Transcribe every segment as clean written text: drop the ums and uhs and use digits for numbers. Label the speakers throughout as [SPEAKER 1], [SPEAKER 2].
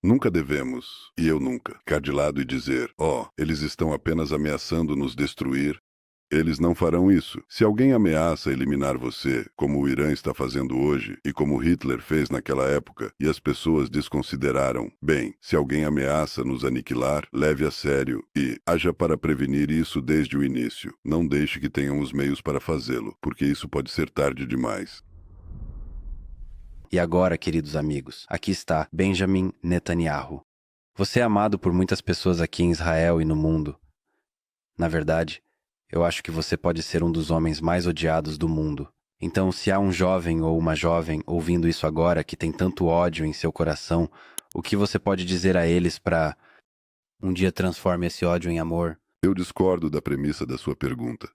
[SPEAKER 1] Nunca devemos, e eu nunca, ficar de lado e dizer, eles estão apenas ameaçando nos destruir. Eles não farão isso. Se alguém ameaça eliminar você, como o Irã está fazendo hoje, e como Hitler fez naquela época, e as pessoas desconsideraram, bem, se alguém ameaça nos aniquilar, leve a sério e haja para prevenir isso desde o início. Não deixe que tenham os meios para fazê-lo, porque isso pode ser tarde demais.
[SPEAKER 2] E agora, queridos amigos, aqui está Benjamin Netanyahu. Você é amado por muitas pessoas aqui em Israel e no mundo. Na verdade, eu acho que você pode ser um dos homens mais odiados do mundo. Então, se há um jovem ou uma jovem ouvindo isso agora que tem tanto ódio em seu coração, o que você pode dizer a eles para um dia transforme esse ódio em amor?
[SPEAKER 1] Eu discordo da premissa da sua pergunta.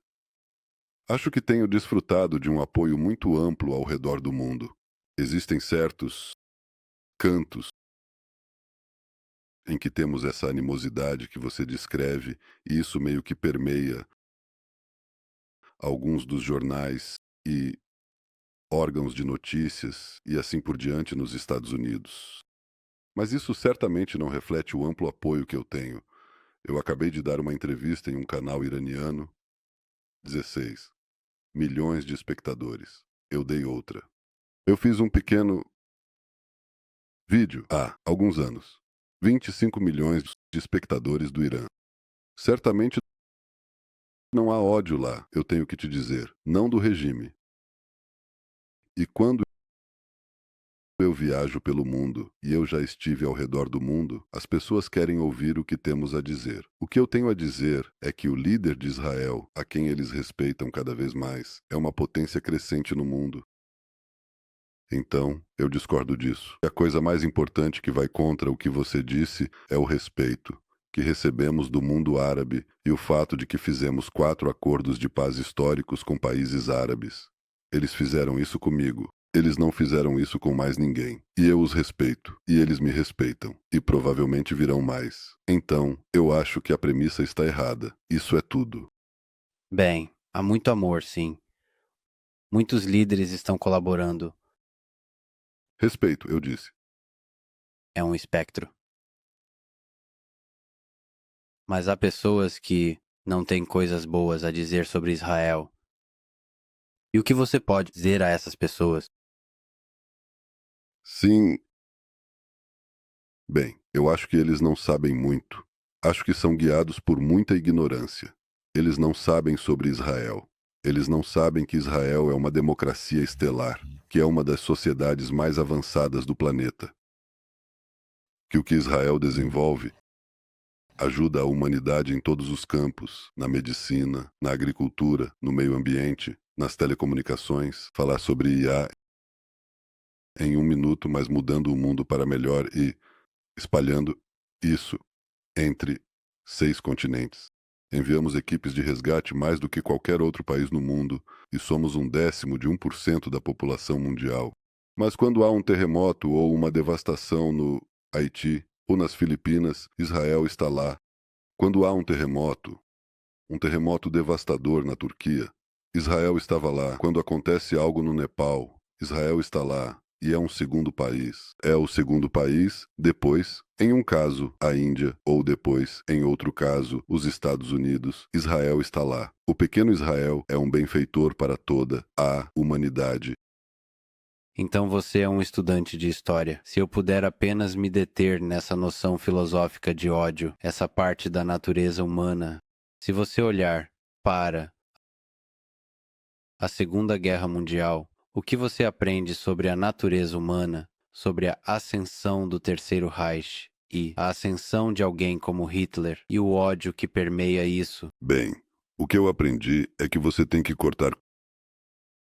[SPEAKER 1] Acho que tenho desfrutado de um apoio muito amplo ao redor do mundo. Existem certos cantos em que temos essa animosidade que você descreve, e isso meio que permeia alguns dos jornais e órgãos de notícias e assim por diante nos Estados Unidos. Mas isso certamente não reflete o amplo apoio que eu tenho. Eu acabei de dar uma entrevista em um canal iraniano, 16 milhões de espectadores. Eu dei outra. Eu fiz um pequeno vídeo há alguns anos. 25 milhões de espectadores do Irã. Certamente não há ódio lá, eu tenho que te dizer, não do regime. E quando eu viajo pelo mundo, e eu já estive ao redor do mundo, as pessoas querem ouvir o que temos a dizer. O que eu tenho a dizer é que o líder de Israel, a quem eles respeitam cada vez mais, é uma potência crescente no mundo. Então, eu discordo disso. A coisa mais importante que vai contra o que você disse é o respeito que recebemos do mundo árabe e o fato de que fizemos 4 acordos de paz históricos com países árabes. Eles fizeram isso comigo. Eles não fizeram isso com mais ninguém. E eu os respeito. E eles me respeitam. E provavelmente virão mais. Então, eu acho que a premissa está errada. Isso é tudo.
[SPEAKER 2] Bem, há muito amor, sim. Muitos líderes estão colaborando.
[SPEAKER 1] Respeito, eu disse.
[SPEAKER 2] É um espectro. Mas há pessoas que não têm coisas boas a dizer sobre Israel. E o que você pode dizer a essas pessoas?
[SPEAKER 1] Sim. Bem, eu acho que eles não sabem muito. Acho que são guiados por muita ignorância. Eles não sabem sobre Israel. Eles não sabem que Israel é uma democracia estelar, que é uma das sociedades mais avançadas do planeta. Que o que Israel desenvolve ajuda a humanidade em todos os campos, na medicina, na agricultura, no meio ambiente, nas telecomunicações. Falar sobre IA em um minuto, mas mudando o mundo para melhor e espalhando isso entre 6 continentes. Enviamos equipes de resgate mais do que qualquer outro país no mundo e somos 1/10 de 1% da população mundial. Mas quando há um terremoto ou uma devastação no Haiti ou nas Filipinas, Israel está lá. Quando há um terremoto devastador na Turquia, Israel estava lá. Quando acontece algo no Nepal, Israel está lá. E é um segundo país. É o segundo país, depois, em um caso, a Índia, ou depois, em outro caso, os Estados Unidos. Israel está lá. O pequeno Israel é um benfeitor para toda a humanidade.
[SPEAKER 2] Então você é um estudante de história. Se eu puder apenas me deter nessa noção filosófica de ódio, essa parte da natureza humana, se você olhar para a Segunda Guerra Mundial, o que você aprende sobre a natureza humana, sobre a ascensão do Terceiro Reich e a ascensão de alguém como Hitler e o ódio que permeia isso?
[SPEAKER 1] Bem, o que eu aprendi é que você tem que cortar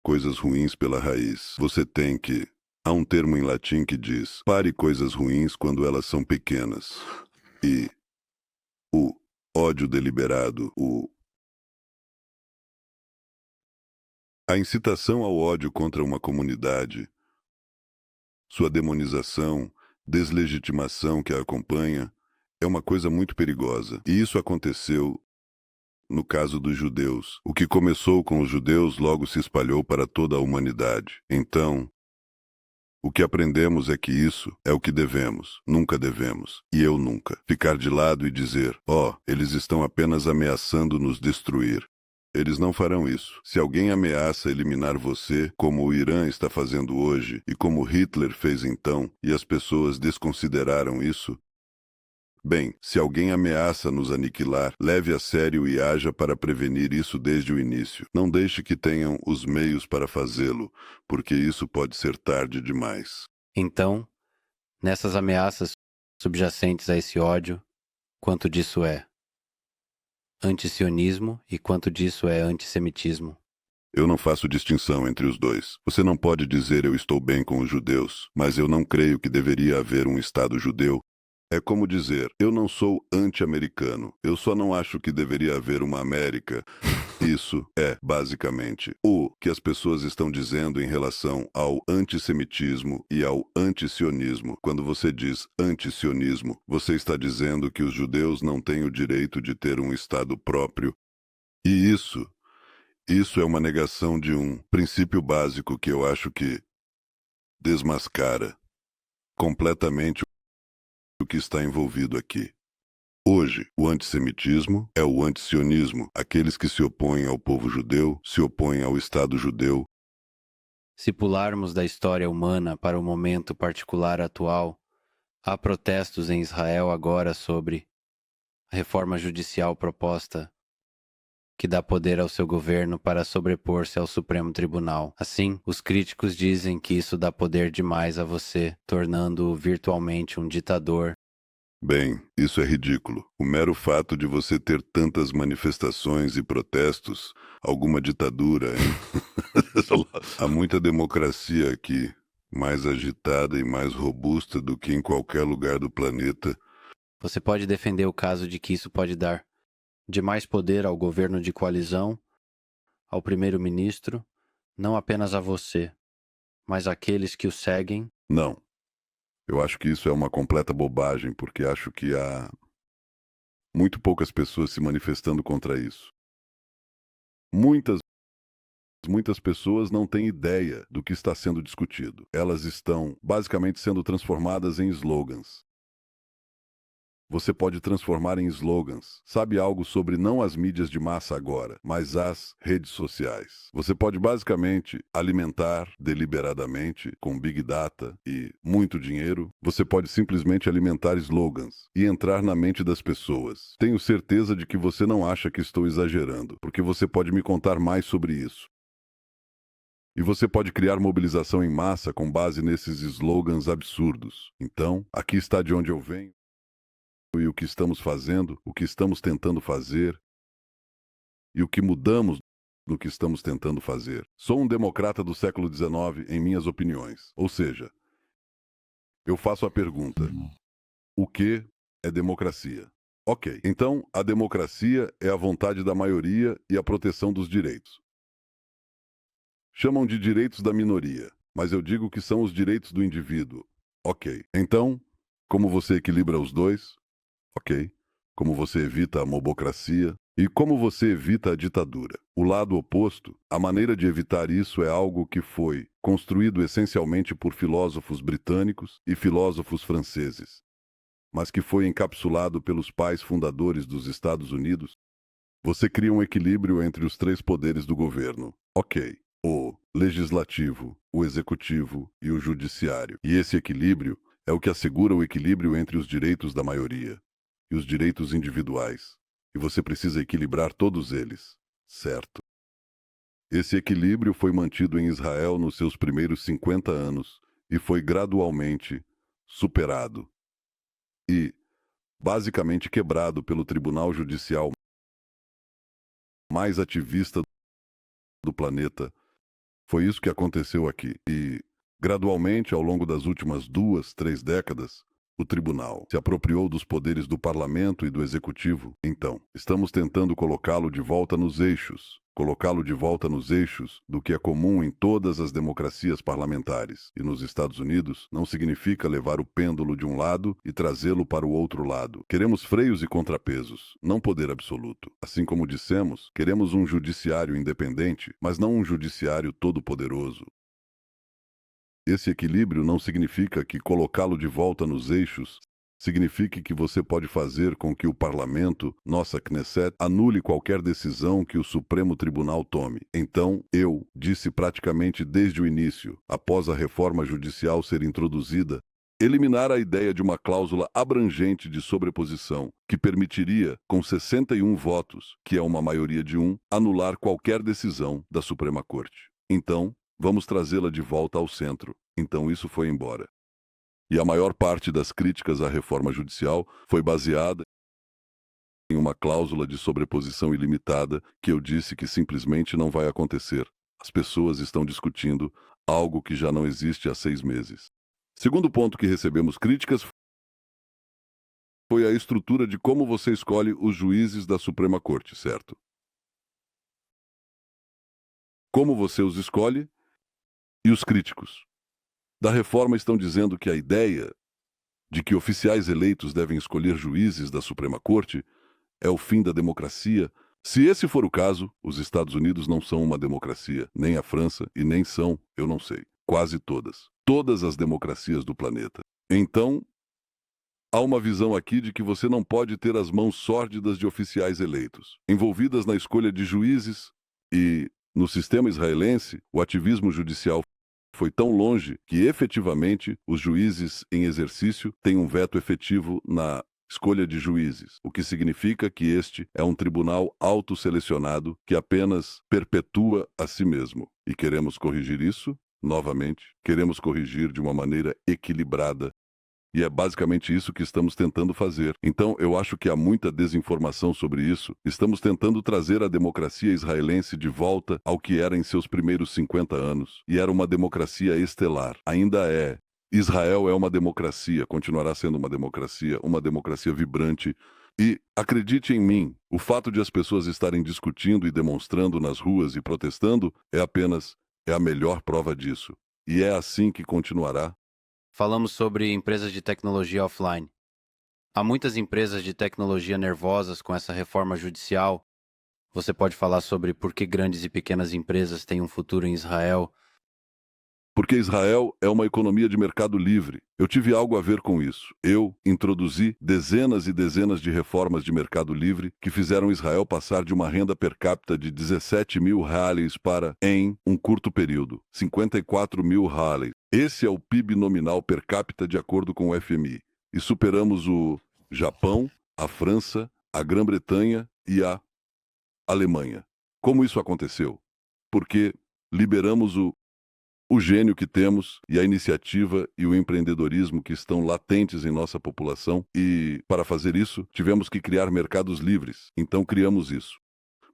[SPEAKER 1] coisas ruins pela raiz. Você tem que. Há um termo em latim que diz: pare coisas ruins quando elas são pequenas. E o ódio deliberado, a incitação ao ódio contra uma comunidade, sua demonização, deslegitimação que a acompanha, é uma coisa muito perigosa. E isso aconteceu no caso dos judeus. O que começou com os judeus logo se espalhou para toda a humanidade. Então, O que aprendemos é que isso é o que devemos, nunca devemos, e eu nunca, ficar de lado e dizer, eles estão apenas ameaçando nos destruir. Eles não farão isso. Se alguém ameaça eliminar você, como o Irã está fazendo hoje, e como Hitler fez então, e as pessoas desconsideraram isso, bem, se alguém ameaça nos aniquilar, leve a sério e haja para prevenir isso desde o início. Não deixe que tenham os meios para fazê-lo, porque isso pode ser tarde demais.
[SPEAKER 2] Então, nessas ameaças subjacentes a esse ódio, quanto disso é antisionismo e quanto disso é antissemitismo?
[SPEAKER 1] Eu não faço distinção entre os dois. Você não pode dizer eu estou bem com os judeus, mas eu não creio que deveria haver um Estado judeu. É como dizer, eu não sou anti-americano, eu só não acho que deveria haver uma América. Isso é, basicamente, o que as pessoas estão dizendo em relação ao antissemitismo e ao antisionismo. Quando você diz antisionismo, você está dizendo que os judeus não têm o direito de ter um Estado próprio. E isso é uma negação de um princípio básico que eu acho que desmascara completamente o que está envolvido aqui. Hoje, o antissemitismo é o antisionismo. Aqueles que se opõem ao povo judeu, se opõem ao Estado judeu.
[SPEAKER 2] Se pularmos da história humana para o momento particular atual, há protestos em Israel agora sobre a reforma judicial proposta que dá poder ao seu governo para sobrepor-se ao Supremo Tribunal. Assim, os críticos dizem que isso dá poder demais a você, tornando-o virtualmente um ditador.
[SPEAKER 1] Bem, isso é ridículo. O mero fato de você ter tantas manifestações e protestos, alguma ditadura, hein? Há muita democracia aqui, mais agitada e mais robusta do que em qualquer lugar do planeta.
[SPEAKER 2] Você pode defender o caso de que isso pode dar de mais poder ao governo de coalizão, ao primeiro-ministro, não apenas a você, mas àqueles que o seguem?
[SPEAKER 1] Não. Eu acho que isso é uma completa bobagem, porque acho que há muito poucas pessoas se manifestando contra isso. Muitas pessoas não têm ideia do que está sendo discutido. Elas estão basicamente sendo transformadas em slogans. Você pode transformar em slogans. Sabe algo sobre não as mídias de massa agora, mas as redes sociais. Você pode basicamente alimentar deliberadamente, com Big Data e muito dinheiro, você pode simplesmente alimentar slogans e entrar na mente das pessoas. Tenho certeza de que você não acha que estou exagerando, porque você pode me contar mais sobre isso. E você pode criar mobilização em massa com base nesses slogans absurdos. Então, aqui está de onde eu venho. E o que estamos fazendo, o que estamos tentando fazer e o que mudamos no que estamos tentando fazer. Sou um democrata do século XIX em minhas opiniões. Ou seja, eu faço a pergunta: o que é democracia? Ok, então a democracia é a vontade da maioria e a proteção dos direitos. Chamam de direitos da minoria, mas eu digo que são os direitos do indivíduo. Ok, então, como você equilibra os dois? Ok. Como você evita a mobocracia e como você evita a ditadura. O lado oposto, a maneira de evitar isso é algo que foi construído essencialmente por filósofos britânicos e filósofos franceses, mas que foi encapsulado pelos pais fundadores dos Estados Unidos. Você cria um equilíbrio entre os três poderes do governo. Ok. O legislativo, o executivo e o judiciário. E esse equilíbrio é o que assegura o equilíbrio entre os direitos da maioria e os direitos individuais, e você precisa equilibrar todos eles, certo? Esse equilíbrio foi mantido em Israel nos seus primeiros 50 anos e foi gradualmente superado e, basicamente, quebrado pelo Tribunal Judicial mais ativista do planeta. Foi isso que aconteceu aqui e, gradualmente, ao longo das últimas 2, 3 décadas, o tribunal se apropriou dos poderes do parlamento e do executivo. Então, estamos tentando colocá-lo de volta nos eixos. Colocá-lo de volta nos eixos do que é comum em todas as democracias parlamentares. E nos Estados Unidos, não significa levar o pêndulo de um lado e trazê-lo para o outro lado. Queremos freios e contrapesos, não poder absoluto. Assim como dissemos, queremos um judiciário independente, mas não um judiciário todo-poderoso. esse equilíbrio não significa que colocá-lo de volta nos eixos signifique que você pode fazer com que o parlamento, nossa Knesset, anule qualquer decisão que o Supremo Tribunal tome. Então, eu disse praticamente desde o início, após a reforma judicial ser introduzida, eliminar a ideia de uma cláusula abrangente de sobreposição, que permitiria, com 61 votos, que é uma maioria de um, anular qualquer decisão da Suprema Corte. Então, vamos trazê-la de volta ao centro. Então isso foi embora. E a maior parte das críticas à reforma judicial foi baseada em uma cláusula de sobreposição ilimitada que eu disse que simplesmente não vai acontecer. As pessoas estão discutindo algo que já não existe há 6 meses. Segundo ponto que recebemos críticas foi a estrutura de como você escolhe os juízes da Suprema Corte, certo? Como você os escolhe e os críticos da reforma estão dizendo que a ideia de que oficiais eleitos devem escolher juízes da Suprema Corte é o fim da democracia. Se esse for o caso, os Estados Unidos não são uma democracia, nem a França e nem são, eu não sei, quase todas. Todas as democracias do planeta. Então, há uma visão aqui de que você não pode ter as mãos sórdidas de oficiais eleitos, envolvidas na escolha de juízes e, no sistema israelense, o ativismo judicial foi tão longe que, efetivamente, os juízes em exercício têm um veto efetivo na escolha de juízes, o que significa que este é um tribunal autosselecionado que apenas perpetua a si mesmo. E queremos corrigir isso, novamente, queremos corrigir de uma maneira equilibrada. E é basicamente isso que estamos tentando fazer. Então, eu acho que há muita desinformação sobre isso. Estamos tentando trazer a democracia israelense de volta ao que era em seus primeiros 50 anos. E era uma democracia estelar. Ainda é. Israel é uma democracia, continuará sendo uma democracia vibrante. E, acredite em mim, o fato de as pessoas estarem discutindo e demonstrando nas ruas e protestando é a melhor prova disso. E é assim que continuará.
[SPEAKER 2] Falamos sobre empresas de tecnologia offline. Há muitas empresas de tecnologia nervosas com essa reforma judicial. Você pode falar sobre por que grandes e pequenas empresas têm um futuro em Israel?
[SPEAKER 1] Porque Israel é uma economia de mercado livre. Eu tive algo a ver com isso. Eu introduzi dezenas e dezenas de reformas de mercado livre que fizeram Israel passar de uma renda per capita de 17 mil reais para, em um curto período, 54 mil reais. Esse é o PIB nominal per capita de acordo com o FMI. E superamos o Japão, a França, a Grã-Bretanha e a Alemanha. Como isso aconteceu? Porque liberamos o gênio que temos e a iniciativa e o empreendedorismo que estão latentes em nossa população e, para fazer isso, tivemos que criar mercados livres. Então, criamos isso.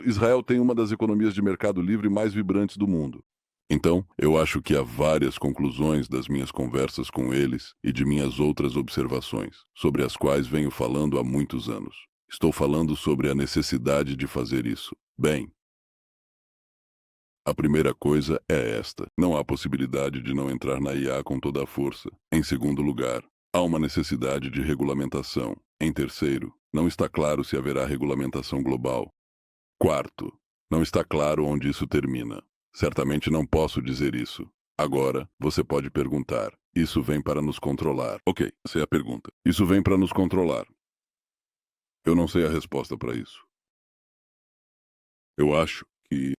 [SPEAKER 1] Israel tem uma das economias de mercado livre mais vibrantes do mundo. Então, eu acho que há várias conclusões das minhas conversas com eles e de minhas outras observações, sobre as quais venho falando há muitos anos. Estou falando sobre a necessidade de fazer isso. Bem, a primeira coisa é esta. Não há possibilidade de não entrar na IA com toda a força. Em segundo lugar, há uma necessidade de regulamentação. Em terceiro, não está claro se haverá regulamentação global. Quarto, não está claro onde isso termina. Certamente não posso dizer isso. Agora, você pode perguntar: isso vem para nos controlar? Ok, essa é a pergunta. Isso vem para nos controlar. Eu não sei a resposta para isso. Eu acho que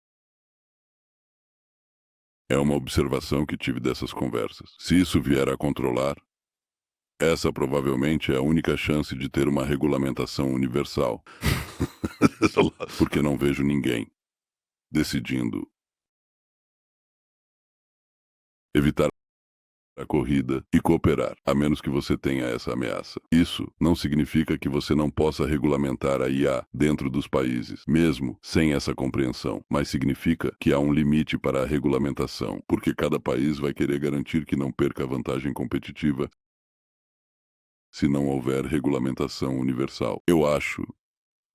[SPEAKER 1] é uma observação que tive dessas conversas. Se isso vier a controlar, essa provavelmente é a única chance de ter uma regulamentação universal. Porque não vejo ninguém decidindo evitar a corrida e cooperar, a menos que você tenha essa ameaça. Isso não significa que você não possa regulamentar a IA dentro dos países, mesmo sem essa compreensão, mas significa que há um limite para a regulamentação, porque cada país vai querer garantir que não perca a vantagem competitiva se não houver regulamentação universal. Eu acho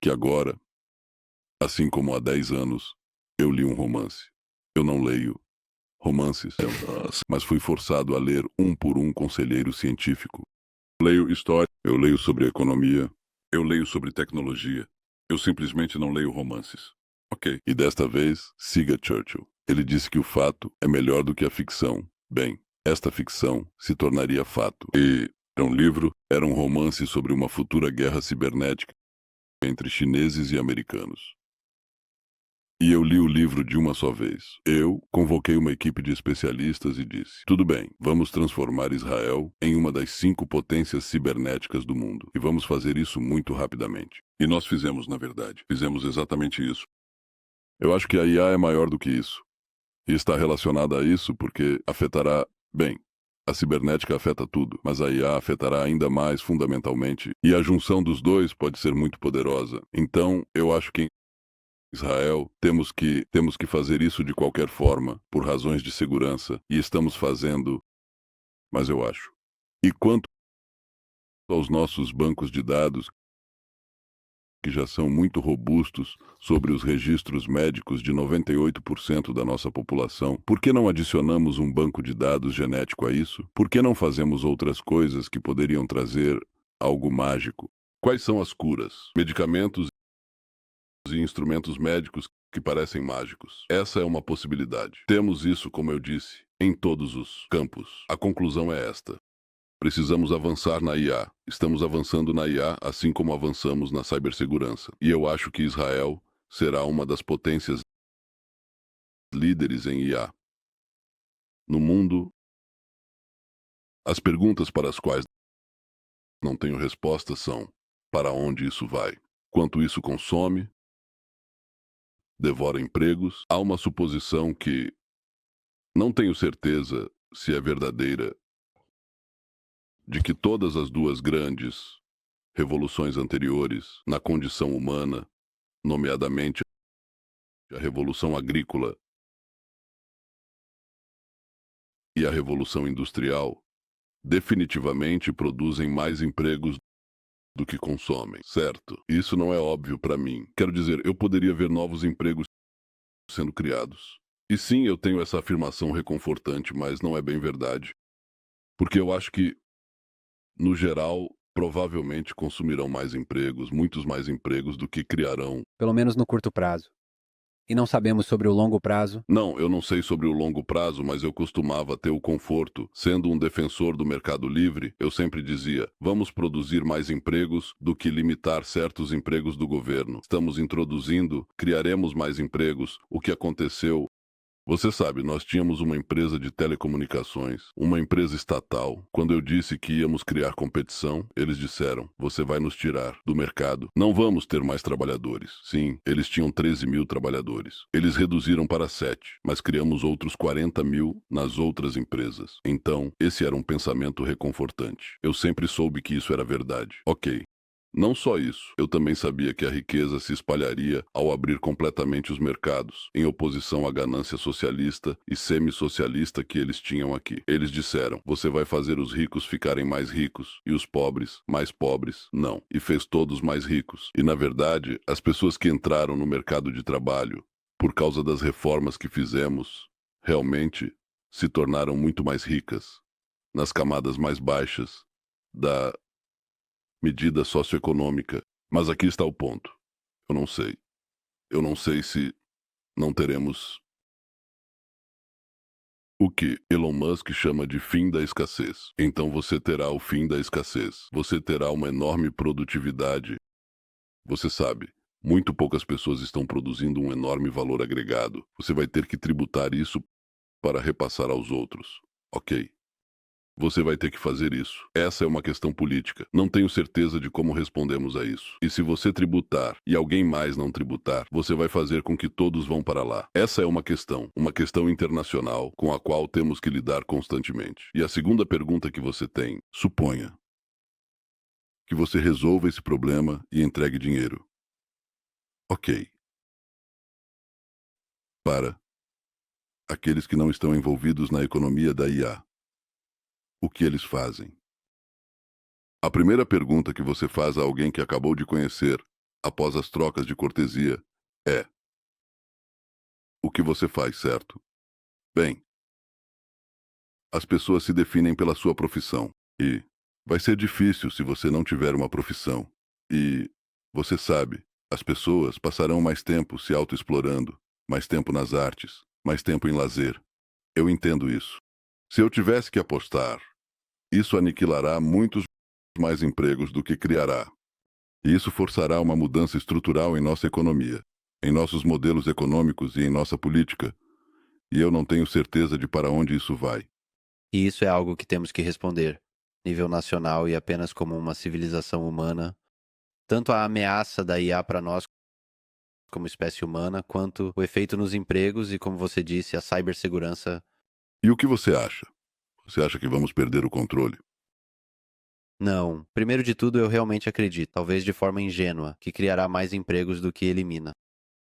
[SPEAKER 1] que agora, assim como há 10 anos, eu li um romance. Eu não leio romances, mas fui forçado a ler um por um conselheiro científico. Leio história, eu leio sobre economia, eu leio sobre tecnologia. Eu simplesmente não leio romances. Ok. E desta vez, siga Churchill. Ele disse que o fato é melhor do que a ficção. Bem, esta ficção se tornaria fato. E era um livro, era um romance sobre uma futura guerra cibernética entre chineses e americanos. E eu li o livro de uma só vez. Eu convoquei uma equipe de especialistas e disse: tudo bem, vamos transformar Israel em uma das 5 potências cibernéticas do mundo. E vamos fazer isso muito rapidamente. E nós fizemos, na verdade. Fizemos exatamente isso. Eu acho que a IA é maior do que isso. E está relacionada a isso porque afetará, bem, a cibernética afeta tudo, mas a IA afetará ainda mais fundamentalmente. E a junção dos dois pode ser muito poderosa. Então, eu acho que Israel, temos que fazer isso de qualquer forma, por razões de segurança, e estamos fazendo, mas eu acho. E quanto aos nossos bancos de dados, que já são muito robustos sobre os registros médicos de 98% da nossa população, por que não adicionamos um banco de dados genético a isso? Por que não fazemos outras coisas que poderiam trazer algo mágico? Quais são as curas, medicamentos e instrumentos médicos que parecem mágicos? Essa é uma possibilidade. Temos isso, como eu disse, em todos os campos. A conclusão é esta: precisamos avançar na IA. Estamos avançando na IA assim como avançamos na cibersegurança. E eu acho que Israel será uma das potências líderes em IA no mundo. As perguntas para as quais não tenho resposta são: para onde isso vai? Quanto isso consome? Devora empregos? Há uma suposição que não tenho certeza se é verdadeira, de que todas as duas grandes revoluções anteriores na condição humana, nomeadamente a Revolução Agrícola e a Revolução Industrial, definitivamente produzem mais empregos do que consomem, certo? Isso não é óbvio para mim. Quero dizer, eu poderia ver novos empregos sendo criados. E sim, eu tenho essa afirmação reconfortante, mas não é bem verdade. Porque eu acho que, no geral, provavelmente consumirão mais empregos, muitos mais empregos do que criarão.
[SPEAKER 3] Pelo menos no curto prazo. E não sabemos sobre o longo prazo.
[SPEAKER 1] Não, eu não sei sobre o longo prazo, mas eu costumava ter o conforto. Sendo um defensor do mercado livre, eu sempre dizia: vamos produzir mais empregos do que limitar certos empregos do governo. Estamos introduzindo, criaremos mais empregos. O que aconteceu? Você sabe, nós tínhamos uma empresa de telecomunicações, uma empresa estatal. Quando eu disse que íamos criar competição, eles disseram: você vai nos tirar do mercado. Não vamos ter mais trabalhadores. Sim, eles tinham 13 mil trabalhadores. Eles reduziram para 7, mas criamos outros 40 mil nas outras empresas. Então, esse era um pensamento reconfortante. Eu sempre soube que isso era verdade. Ok. Não só isso, eu também sabia que a riqueza se espalharia ao abrir completamente os mercados, em oposição à ganância socialista e semi-socialista que eles tinham aqui. Eles disseram: você vai fazer os ricos ficarem mais ricos e os pobres mais pobres. Não, e fez todos mais ricos. E na verdade, as pessoas que entraram no mercado de trabalho, por causa das reformas que fizemos, realmente se tornaram muito mais ricas, nas camadas mais baixas da medida socioeconômica. Mas aqui está o ponto. Eu não sei. Eu não sei se não teremos o que Elon Musk chama de fim da escassez. Então você terá o fim da escassez. Você terá uma enorme produtividade. Você sabe, muito poucas pessoas estão produzindo um enorme valor agregado. Você vai ter que tributar isso para repassar aos outros. Ok. Você vai ter que fazer isso. Essa é uma questão política. Não tenho certeza de como respondemos a isso. E se você tributar e alguém mais não tributar, você vai fazer com que todos vão para lá. Essa é uma questão internacional com a qual temos que lidar constantemente. E a segunda pergunta que você tem: suponha que você resolva esse problema e entregue dinheiro. Ok. Para aqueles que não estão envolvidos na economia da IA, o que eles fazem? A primeira pergunta que você faz a alguém que acabou de conhecer, após as trocas de cortesia, é: o que você faz, certo? Bem, as pessoas se definem pela sua profissão. E vai ser difícil se você não tiver uma profissão. E, você sabe, as pessoas passarão mais tempo se autoexplorando, mais tempo nas artes, mais tempo em lazer. Eu entendo isso. Se eu tivesse que apostar, isso aniquilará muitos mais empregos do que criará. E isso forçará uma mudança estrutural em nossa economia, em nossos modelos econômicos e em nossa política. E eu não tenho certeza de para onde isso vai.
[SPEAKER 2] E isso é algo que temos que responder, nível nacional e apenas como uma civilização humana, tanto a ameaça da IA para nós como espécie humana, quanto o efeito nos empregos e, como você disse, a cibersegurança.
[SPEAKER 1] E o que você acha? Você acha que vamos perder o controle?
[SPEAKER 2] Não. Primeiro de tudo, eu realmente acredito, talvez de forma ingênua, que criará mais empregos do que elimina.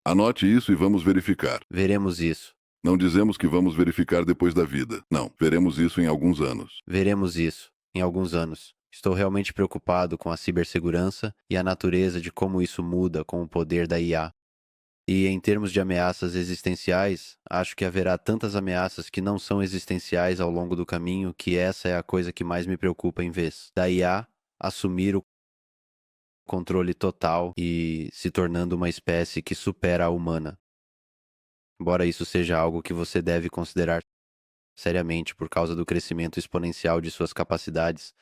[SPEAKER 1] Anote isso e vamos verificar.
[SPEAKER 2] Veremos isso.
[SPEAKER 1] Não dizemos que vamos verificar depois da vida. Não, veremos isso em alguns anos.
[SPEAKER 2] Veremos isso em alguns anos. Estou realmente preocupado com a cibersegurança e a natureza de como isso muda com o poder da IA. E em termos de ameaças existenciais, acho que haverá tantas ameaças que não são existenciais ao longo do caminho que essa é a coisa que mais me preocupa em vez da IA assumir o controle total e se tornando uma espécie que supera a humana. Embora isso seja algo que você deve considerar seriamente por causa do crescimento exponencial de suas capacidades.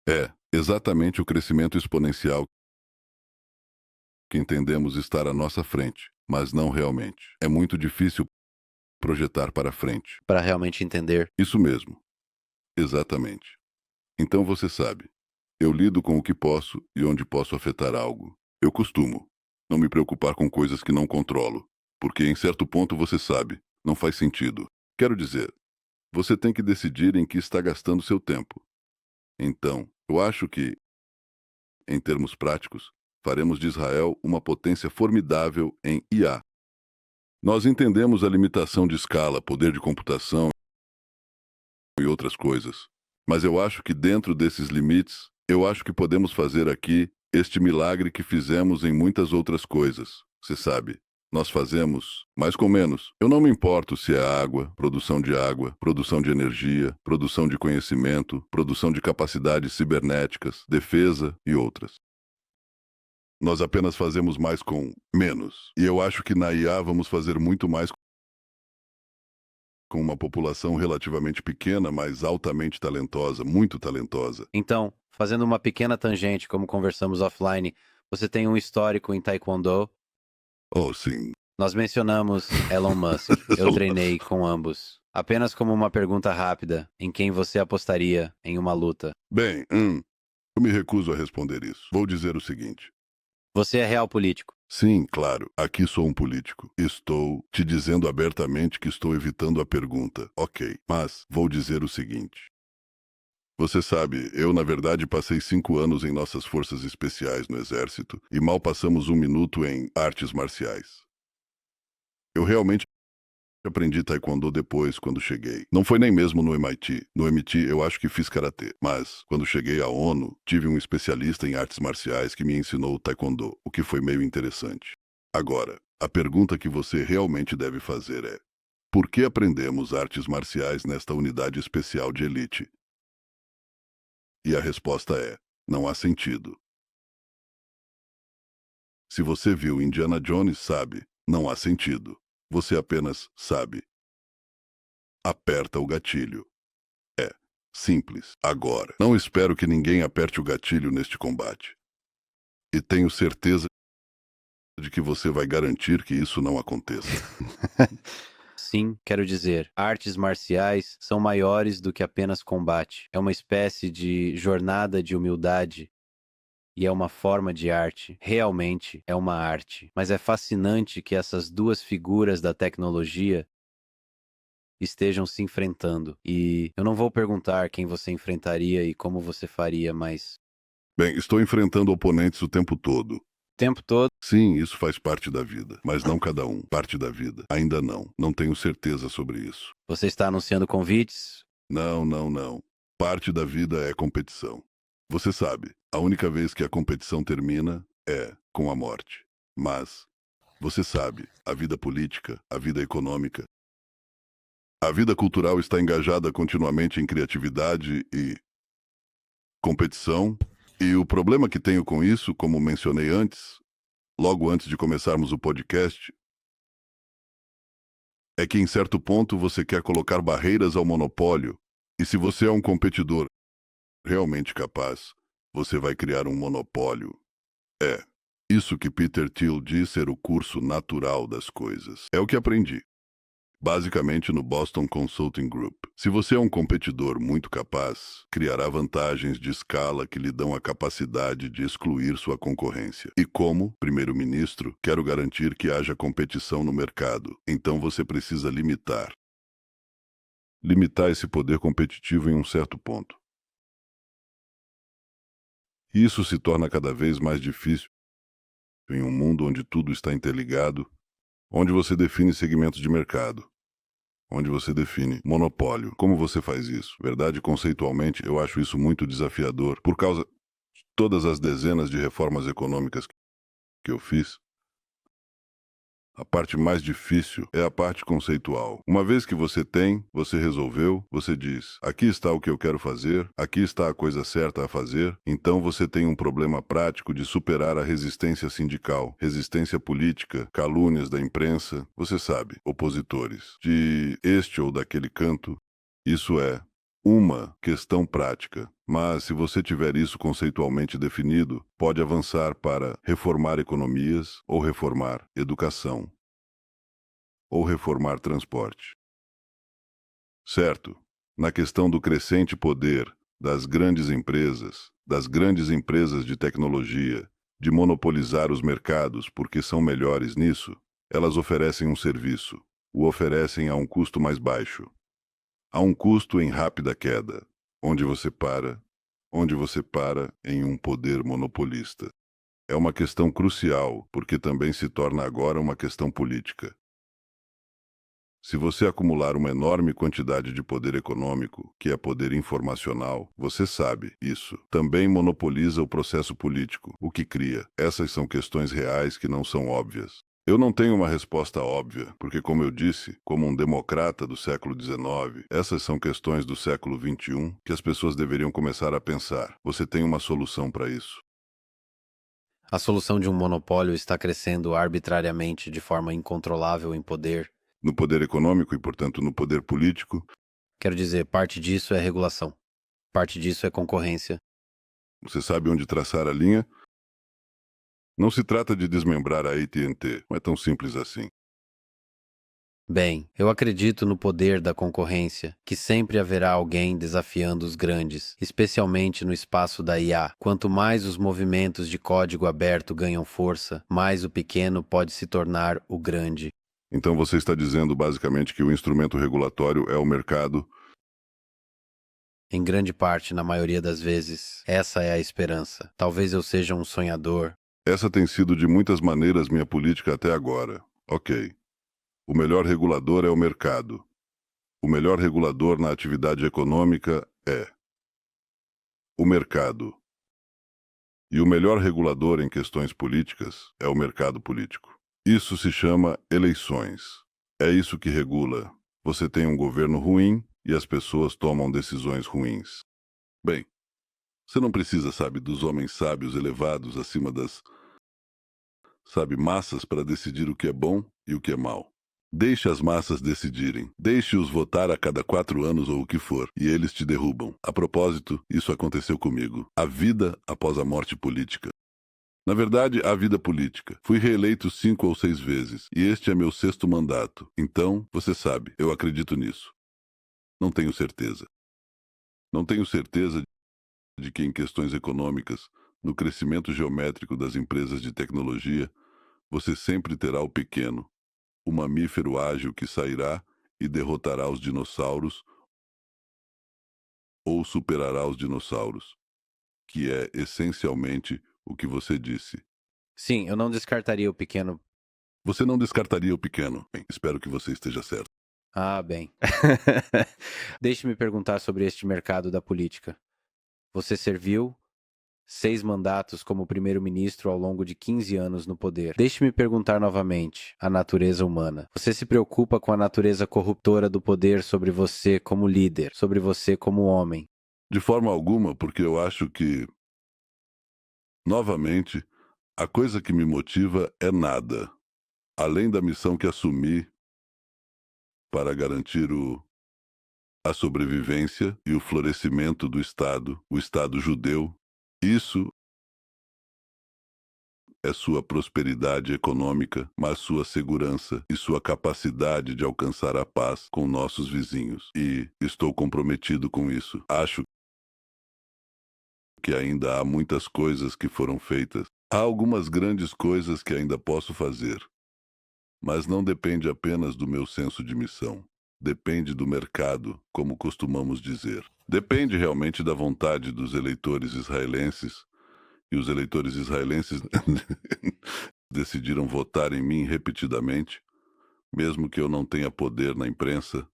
[SPEAKER 1] É exatamente o crescimento exponencial que entendemos estar à nossa frente, mas não realmente. É muito difícil projetar para frente.
[SPEAKER 2] Para realmente entender.
[SPEAKER 1] Isso mesmo. Exatamente. Então você sabe, eu lido com o que posso e onde posso afetar algo. Eu costumo não me preocupar com coisas que não controlo, porque em certo ponto você sabe, não faz sentido. Quero dizer, você tem que decidir em que está gastando seu tempo. Então, eu acho que, em termos práticos, faremos de Israel uma potência formidável em IA. Nós entendemos a limitação de escala, poder de computação e outras coisas. Mas eu acho que dentro desses limites, eu acho que podemos fazer aqui este milagre que fizemos em muitas outras coisas. Você sabe, nós fazemos mais com menos. Eu não me importo se é água, produção de energia, produção de conhecimento, produção de capacidades cibernéticas, defesa e outras. Nós apenas fazemos mais com menos. E eu acho que na IA vamos fazer muito mais com uma população relativamente pequena, mas altamente talentosa, muito talentosa.
[SPEAKER 2] Então, fazendo uma pequena tangente, como conversamos offline, você tem um histórico em Taekwondo.
[SPEAKER 1] Oh, sim.
[SPEAKER 2] Nós mencionamos Elon Musk. Eu treinei com ambos. Apenas como uma pergunta rápida, em quem você apostaria em uma luta?
[SPEAKER 1] Bem, eu me recuso a responder isso. Vou dizer o seguinte.
[SPEAKER 2] Você é real político.
[SPEAKER 1] Sim, claro, aqui sou um político. Estou te dizendo abertamente que estou evitando a pergunta. Ok, mas vou dizer o seguinte. Você sabe, eu na verdade passei 5 anos em nossas forças especiais no exército e mal passamos 1 minuto em artes marciais. Eu realmente aprendi taekwondo depois, quando cheguei. Não foi nem mesmo no MIT. No MIT eu acho que fiz karatê. Mas, quando cheguei à ONU, tive um especialista em artes marciais que me ensinou taekwondo, o que foi meio interessante. Agora, a pergunta que você realmente deve fazer é: por que aprendemos artes marciais nesta unidade especial de elite? E a resposta é: não há sentido. Se você viu Indiana Jones, sabe, não há sentido. Você apenas sabe. Aperta o gatilho. É simples. Agora, não espero que ninguém aperte o gatilho neste combate. E tenho certeza de que você vai garantir que isso não aconteça.
[SPEAKER 2] Sim, quero dizer, artes marciais são maiores do que apenas combate. É uma espécie de jornada de humildade. E é uma forma de arte, realmente é uma arte. Mas é fascinante que essas duas figuras da tecnologia estejam se enfrentando. E eu não vou perguntar quem você enfrentaria e como você faria, mas
[SPEAKER 1] Bem, estou enfrentando oponentes o tempo todo.
[SPEAKER 2] o tempo todo.
[SPEAKER 1] Sim, isso faz parte da vida, mas não cada um. Parte da vida. Ainda não. Não tenho certeza sobre isso.
[SPEAKER 2] Você está anunciando convites?
[SPEAKER 1] Não, não, não. Parte da vida é competição. Você sabe, a única vez que a competição termina é com a morte. Mas, você sabe, a vida política, a vida econômica, a vida cultural está engajada continuamente em criatividade e competição. E o problema que tenho com isso, como mencionei antes, logo antes de começarmos o podcast, é que em certo ponto você quer colocar barreiras ao monopólio E se você é um competidor realmente capaz, você vai criar um monopólio. É isso que Peter Thiel diz ser o curso natural das coisas. É o que aprendi, basicamente no Boston Consulting Group. Se você é um competidor muito capaz, criará vantagens de escala que lhe dão a capacidade de excluir sua concorrência. E como primeiro-ministro, quero garantir que haja competição no mercado. Então você precisa limitar esse poder competitivo em um certo ponto. E isso se torna cada vez mais difícil em um mundo onde tudo está interligado, onde você define segmentos de mercado, onde você define monopólio. Como você faz isso? Verdade, conceitualmente, eu acho isso muito desafiador por causa de todas as dezenas de reformas econômicas que eu fiz. A parte mais difícil é a parte conceitual. Uma vez que você tem, você resolveu, você diz: aqui está o que eu quero fazer, aqui está a coisa certa a fazer. Então você tem um problema prático de superar a resistência sindical, resistência política, calúnias da imprensa, você sabe, opositores, de este ou daquele canto. Isso é uma questão prática. Mas, se você tiver isso conceitualmente definido, pode avançar para reformar economias, ou reformar educação, ou reformar transporte. Certo? Na questão do crescente poder das grandes empresas de tecnologia, de monopolizar os mercados porque são melhores nisso, elas oferecem um serviço, o oferecem a um custo mais baixo, a um custo em rápida queda, onde você para em um poder monopolista. É uma questão crucial, porque também se torna agora uma questão política. Se você acumular uma enorme quantidade de poder econômico, que é poder informacional, você sabe isso, também monopoliza o processo político, o que cria. Essas são questões reais que não são óbvias. Eu não tenho uma resposta óbvia, porque, como eu disse, como um democrata do século XIX, essas são questões do século XXI que as pessoas deveriam começar a pensar. Você tem uma solução para isso?
[SPEAKER 2] A solução de um monopólio está crescendo arbitrariamente de forma incontrolável em poder.
[SPEAKER 1] No poder econômico e, portanto, no poder político?
[SPEAKER 2] Quero dizer, parte disso é regulação. Parte disso é concorrência.
[SPEAKER 1] Você sabe onde traçar a linha? Não se trata de desmembrar a AT&T, não é tão simples assim.
[SPEAKER 2] Bem, eu acredito no poder da concorrência, que sempre haverá alguém desafiando os grandes, especialmente no espaço da IA. Quanto mais os movimentos de código aberto ganham força, mais o pequeno pode se tornar o grande.
[SPEAKER 1] Então você está dizendo basicamente que o instrumento regulatório é o mercado?
[SPEAKER 2] Em grande parte, na maioria das vezes, essa é a esperança. Talvez eu seja um sonhador.
[SPEAKER 1] Essa tem sido de muitas maneiras minha política até agora. Ok. O melhor regulador é o mercado. O melhor regulador na atividade econômica é o mercado. E o melhor regulador em questões políticas é o mercado político. Isso se chama eleições. É isso que regula. Você tem um governo ruim e as pessoas tomam decisões ruins. Bem, você não precisa, dos homens sábios elevados acima das, massas para decidir o que é bom e o que é mal. Deixe as massas decidirem. Deixe-os votar a cada 4 anos ou o que for, e eles te derrubam. A propósito, isso aconteceu comigo. A vida após a morte política. Na verdade, a vida política. Fui reeleito 5 ou 6 vezes, e este é meu 6º mandato. Então, você sabe, eu acredito nisso. Não tenho certeza. Não tenho certeza de que em questões econômicas, no crescimento geométrico das empresas de tecnologia, você sempre terá o pequeno, o mamífero ágil que sairá e derrotará os dinossauros ou superará os dinossauros, que é essencialmente o que você disse.
[SPEAKER 2] Sim, eu não descartaria o pequeno.
[SPEAKER 1] Você não descartaria o pequeno. Bem, espero que você esteja certo.
[SPEAKER 2] Ah, bem. Deixe-me perguntar sobre este mercado da política. Você serviu 6 mandatos como primeiro-ministro ao longo de 15 anos no poder. Deixe-me perguntar novamente, a natureza humana. Você se preocupa com a natureza corruptora do poder sobre você como líder, sobre você como homem?
[SPEAKER 1] De forma alguma, porque eu acho que, novamente, a coisa que me motiva é nada, além da missão que assumi para garantir a sobrevivência e o florescimento do Estado, o Estado judeu. Isso é sua prosperidade econômica, mas sua segurança e sua capacidade de alcançar a paz com nossos vizinhos. E estou comprometido com isso. Acho que ainda há muitas coisas que foram feitas. Há algumas grandes coisas que ainda posso fazer. Mas não depende apenas do meu senso de missão. Depende do mercado, como costumamos dizer. Depende realmente da vontade dos eleitores israelenses. E os eleitores israelenses decidiram votar em mim repetidamente, mesmo que eu não tenha poder na imprensa,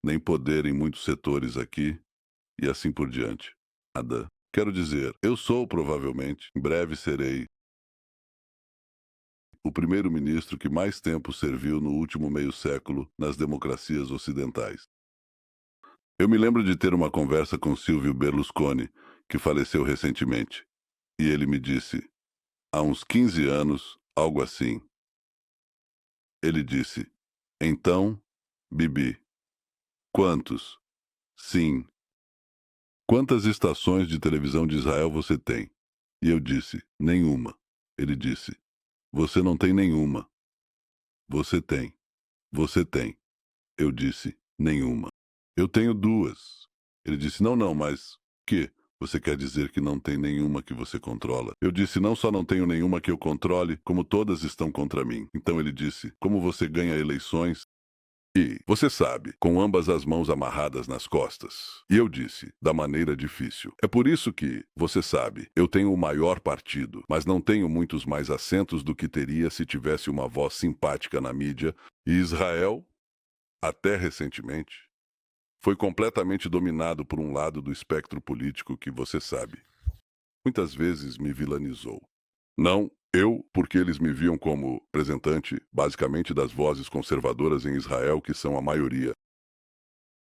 [SPEAKER 1] nem poder em muitos setores aqui, e assim por diante. Nada. Quero dizer, eu sou provavelmente, em breve serei, o primeiro-ministro que mais tempo serviu no último meio século nas democracias ocidentais. Eu me lembro de ter uma conversa com Silvio Berlusconi, que faleceu recentemente, e ele me disse, há uns 15 anos, algo assim. Ele disse, então, Bibi, quantos? Sim. Quantas estações de televisão de Israel você tem? E eu disse, nenhuma. Ele disse, você não tem nenhuma. Você tem. Você tem. Eu disse, nenhuma. Eu tenho duas. Ele disse, não, mas que? Você quer dizer que não tem nenhuma que você controla? Eu disse, não só não tenho nenhuma que eu controle, como todas estão contra mim. Então ele disse, como você ganha eleições? E, você sabe, com ambas as mãos amarradas nas costas. E eu disse, da maneira difícil. É por isso que, você sabe, eu tenho o maior partido, mas não tenho muitos mais assentos do que teria se tivesse uma voz simpática na mídia. E Israel, até recentemente, foi completamente dominado por um lado do espectro político que, você sabe, muitas vezes me vilanizou. Não eu, porque eles me viam como representante, basicamente, das vozes conservadoras em Israel, que são a maioria.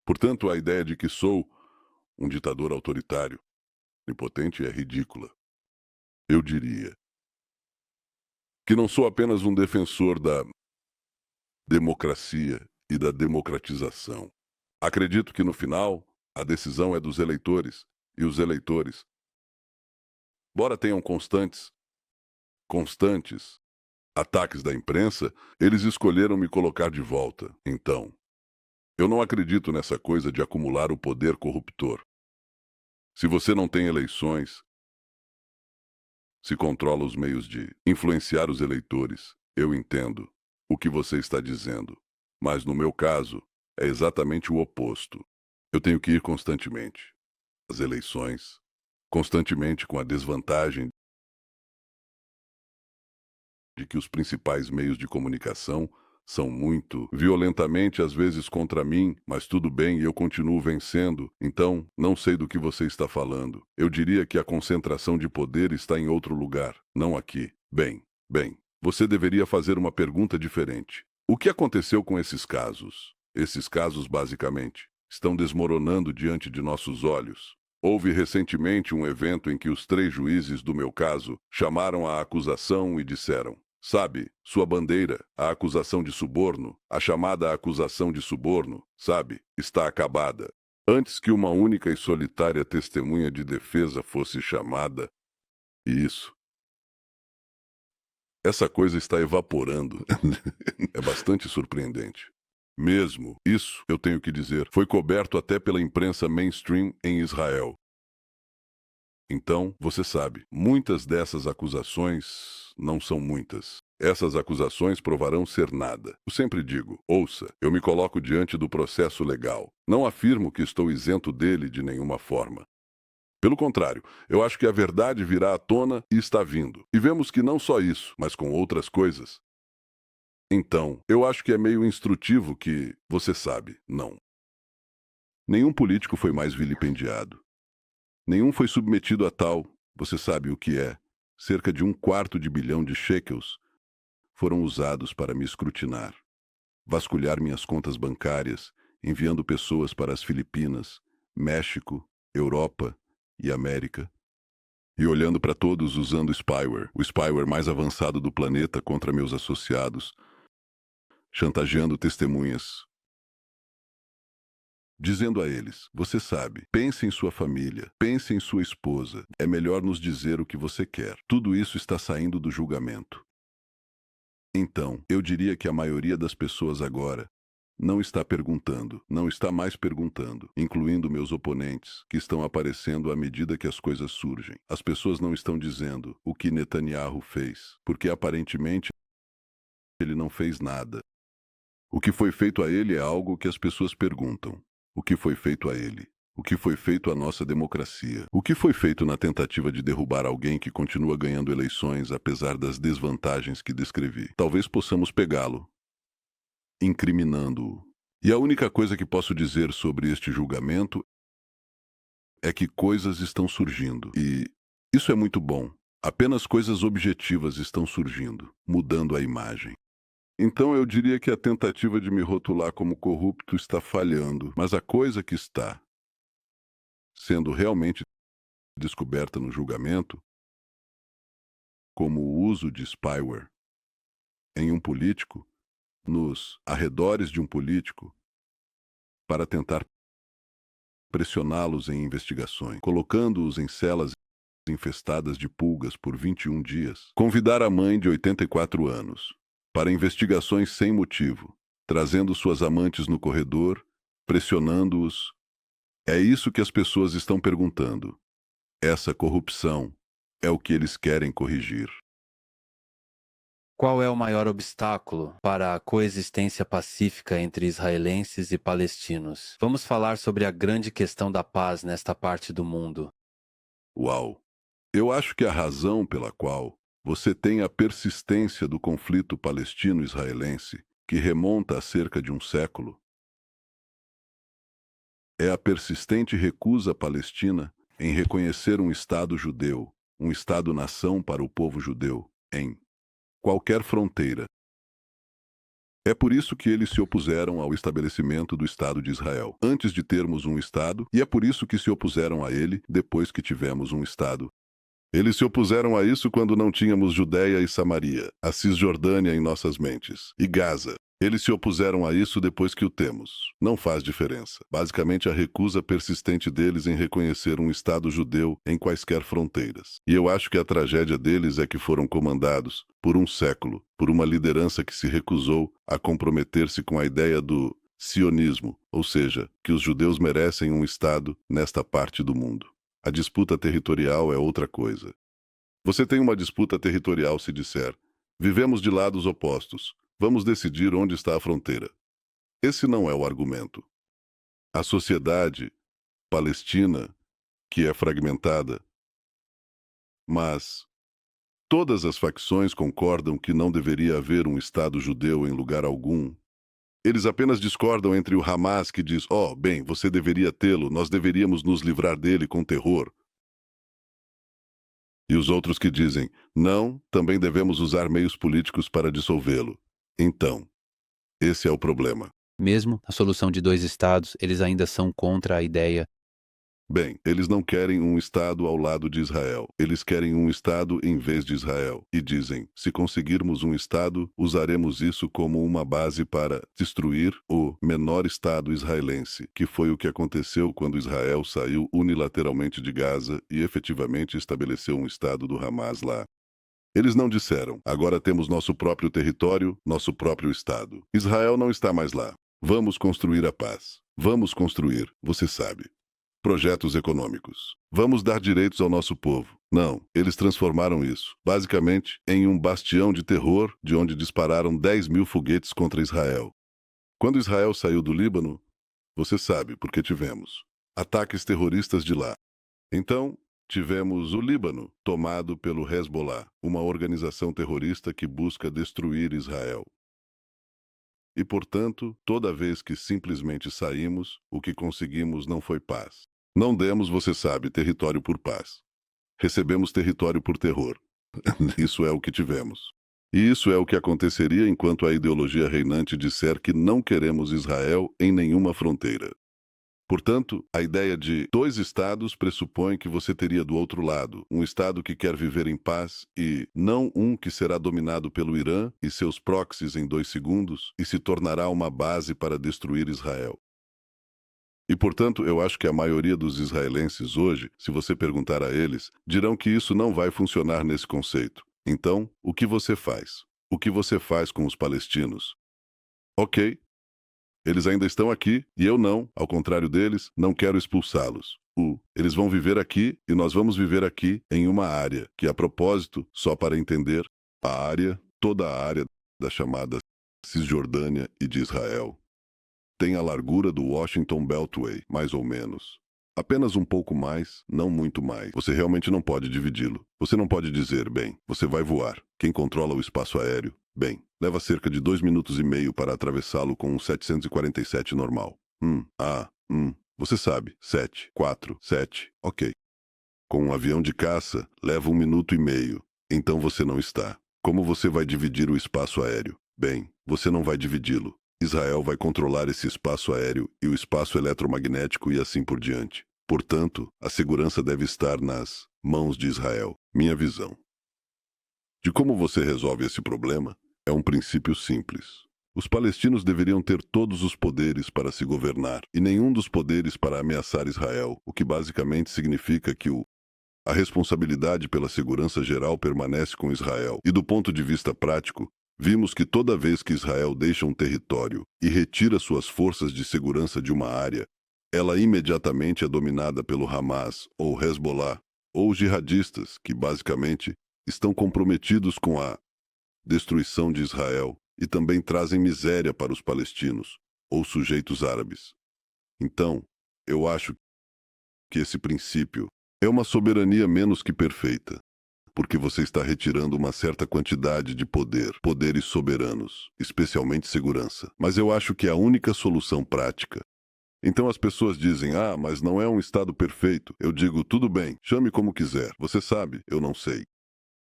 [SPEAKER 1] Portanto, a ideia de que sou um ditador autoritário, impotente, é ridícula. Eu diria que não sou apenas um defensor da democracia e da democratização. Acredito que, no final, a decisão é dos eleitores, e os eleitores, embora tenham constantes ataques da imprensa, eles escolheram me colocar de volta. Então, eu não acredito nessa coisa de acumular o poder corruptor. Se você não tem eleições, se controla os meios de influenciar os eleitores, eu entendo o que você está dizendo. Mas no meu caso, é exatamente o oposto. Eu tenho que ir constantemente às eleições, constantemente com a desvantagem de que os principais meios de comunicação são muito violentamente às vezes contra mim, mas tudo bem, eu continuo vencendo, então não sei do que você está falando. Eu diria que a concentração de poder está em outro lugar, não aqui. Bem, você deveria fazer uma pergunta diferente. O que aconteceu com esses casos? Esses casos, basicamente, estão desmoronando diante de nossos olhos. Houve recentemente um evento em que os 3 juízes do meu caso chamaram a acusação e disseram: sabe, sua bandeira, a acusação de suborno, a chamada acusação de suborno, sabe, está acabada. Antes que uma única e solitária testemunha de defesa fosse chamada. E isso. Essa coisa está evaporando. É bastante surpreendente. Mesmo isso, eu tenho que dizer, foi coberto até pela imprensa mainstream em Israel. Então, você sabe, muitas dessas acusações não são muitas. Essas acusações provarão ser nada. Eu sempre digo, ouça, eu me coloco diante do processo legal. Não afirmo que estou isento dele de nenhuma forma. Pelo contrário, eu acho que a verdade virá à tona e está vindo. E vemos que não só isso, mas com outras coisas. Então, eu acho que é meio instrutivo que, você sabe, não. Nenhum político foi mais vilipendiado. Nenhum foi submetido a tal, você sabe o que é, cerca de 1/4 de bilhão de shekels foram usados para me escrutinar, vasculhar minhas contas bancárias, enviando pessoas para as Filipinas, México, Europa e América, e olhando para todos usando spyware, o spyware mais avançado do planeta contra meus associados, chantageando testemunhas, dizendo a eles: você sabe, pense em sua família, pense em sua esposa, é melhor nos dizer o que você quer. Tudo isso está saindo do julgamento. Então, eu diria que a maioria das pessoas agora não está perguntando, não está mais perguntando, incluindo meus oponentes, que estão aparecendo à medida que as coisas surgem. As pessoas não estão dizendo o que Netanyahu fez, porque aparentemente ele não fez nada. O que foi feito a ele é algo que as pessoas perguntam. O que foi feito a ele? O que foi feito à nossa democracia? O que foi feito na tentativa de derrubar alguém que continua ganhando eleições apesar das desvantagens que descrevi? Talvez possamos pegá-lo, incriminando-o. E a única coisa que posso dizer sobre este julgamento é que coisas estão surgindo. E isso é muito bom. Apenas coisas objetivas estão surgindo, mudando a imagem. Então eu diria que a tentativa de me rotular como corrupto está falhando, mas a coisa que está sendo realmente descoberta no julgamento, como o uso de spyware em um político, nos arredores de um político, para tentar pressioná-los em investigações, colocando-os em celas infestadas de pulgas por 21 dias, convidar a mãe de 84 anos para investigações sem motivo, trazendo suas amantes no corredor, pressionando-os. É isso que as pessoas estão perguntando. Essa corrupção é o que eles querem corrigir.
[SPEAKER 2] Qual é o maior obstáculo para a coexistência pacífica entre israelenses e palestinos? Vamos falar sobre a grande questão da paz nesta parte do mundo.
[SPEAKER 1] Uau! Eu acho que a razão pela qual você tem a persistência do conflito palestino-israelense, que remonta a cerca de um século, é a persistente recusa palestina em reconhecer um Estado judeu, um Estado-nação para o povo judeu, em qualquer fronteira. É por isso que eles se opuseram ao estabelecimento do Estado de Israel, antes de termos um Estado, e é por isso que se opuseram a ele depois que tivemos um Estado. Eles se opuseram a isso quando não tínhamos Judéia e Samaria, a Cisjordânia em nossas mentes, e Gaza. Eles se opuseram a isso depois que o temos. Não faz diferença. Basicamente, a recusa persistente deles em reconhecer um Estado judeu em quaisquer fronteiras. E eu acho que a tragédia deles é que foram comandados, por um século, por uma liderança que se recusou a comprometer-se com a ideia do sionismo, ou seja, que os judeus merecem um Estado nesta parte do mundo. A disputa territorial é outra coisa. Você tem uma disputa territorial se disser: vivemos de lados opostos, vamos decidir onde está a fronteira. Esse não é o argumento. A sociedade palestina, que é fragmentada, mas todas as facções concordam que não deveria haver um Estado judeu em lugar algum. Eles apenas discordam entre o Hamas, que diz: bem, você deveria tê-lo, nós deveríamos nos livrar dele com terror. E os outros que dizem: não, também devemos usar meios políticos para dissolvê-lo. Então, esse é o problema.
[SPEAKER 3] Mesmo a solução de 2 estados, eles ainda são contra a ideia.
[SPEAKER 1] Bem, eles não querem um Estado ao lado de Israel. Eles querem um Estado em vez de Israel. E dizem: se conseguirmos um Estado, usaremos isso como uma base para destruir o menor Estado israelense, que foi o que aconteceu quando Israel saiu unilateralmente de Gaza e efetivamente estabeleceu um Estado do Hamas lá. Eles não disseram: agora temos nosso próprio território, nosso próprio Estado. Israel não está mais lá. Vamos construir a paz. Vamos construir, você sabe, projetos econômicos. Vamos dar direitos ao nosso povo. Não, eles transformaram isso, basicamente, em um bastião de terror de onde dispararam 10.000 foguetes contra Israel. Quando Israel saiu do Líbano, você sabe porque tivemos ataques terroristas de lá. Então, tivemos o Líbano, tomado pelo Hezbollah, uma organização terrorista que busca destruir Israel. E, portanto, toda vez que simplesmente saímos, o que conseguimos não foi paz. Não demos, você sabe, território por paz. Recebemos território por terror. Isso é o que tivemos. E isso é o que aconteceria enquanto a ideologia reinante disser que não queremos Israel em nenhuma fronteira. Portanto, a ideia de 2 estados pressupõe que você teria do outro lado um estado que quer viver em paz e não um que será dominado pelo Irã e seus proxies em 2 segundos e se tornará uma base para destruir Israel. E, portanto, eu acho que a maioria dos israelenses hoje, se você perguntar a eles, dirão que isso não vai funcionar nesse conceito. Então, o que você faz? O que você faz com os palestinos? Ok, eles ainda estão aqui e eu não, ao contrário deles, não quero expulsá-los. Eles vão viver aqui e nós vamos viver aqui em uma área que, a propósito, só para entender, toda a área da chamada Cisjordânia e de Israel, tem a largura do Washington Beltway, mais ou menos. Apenas um pouco mais, não muito mais. Você realmente não pode dividi-lo. Você não pode dizer, bem, você vai voar. Quem controla o espaço aéreo? Bem, leva cerca de 2 minutos e meio para atravessá-lo com um 747 normal. Você sabe, 7, 4, 7, ok. Com um avião de caça, leva 1 minuto e meio. Então você não está. Como você vai dividir o espaço aéreo? Bem, você não vai dividi-lo. Israel vai controlar esse espaço aéreo e o espaço eletromagnético e assim por diante. Portanto, a segurança deve estar nas mãos de Israel. Minha visão de como você resolve esse problema é um princípio simples. Os palestinos deveriam ter todos os poderes para se governar e nenhum dos poderes para ameaçar Israel, o que basicamente significa que a responsabilidade pela segurança geral permanece com Israel. E do ponto de vista prático, vimos que toda vez que Israel deixa um território e retira suas forças de segurança de uma área, ela imediatamente é dominada pelo Hamas ou Hezbollah, ou jihadistas, que basicamente estão comprometidos com a destruição de Israel e também trazem miséria para os palestinos ou sujeitos árabes. Então, eu acho que esse princípio é uma soberania menos que perfeita, porque você está retirando uma certa quantidade de poderes soberanos, especialmente segurança. Mas eu acho que é a única solução prática. Então as pessoas dizem, mas não é um estado perfeito. Eu digo, tudo bem, chame como quiser. Você sabe, eu não sei.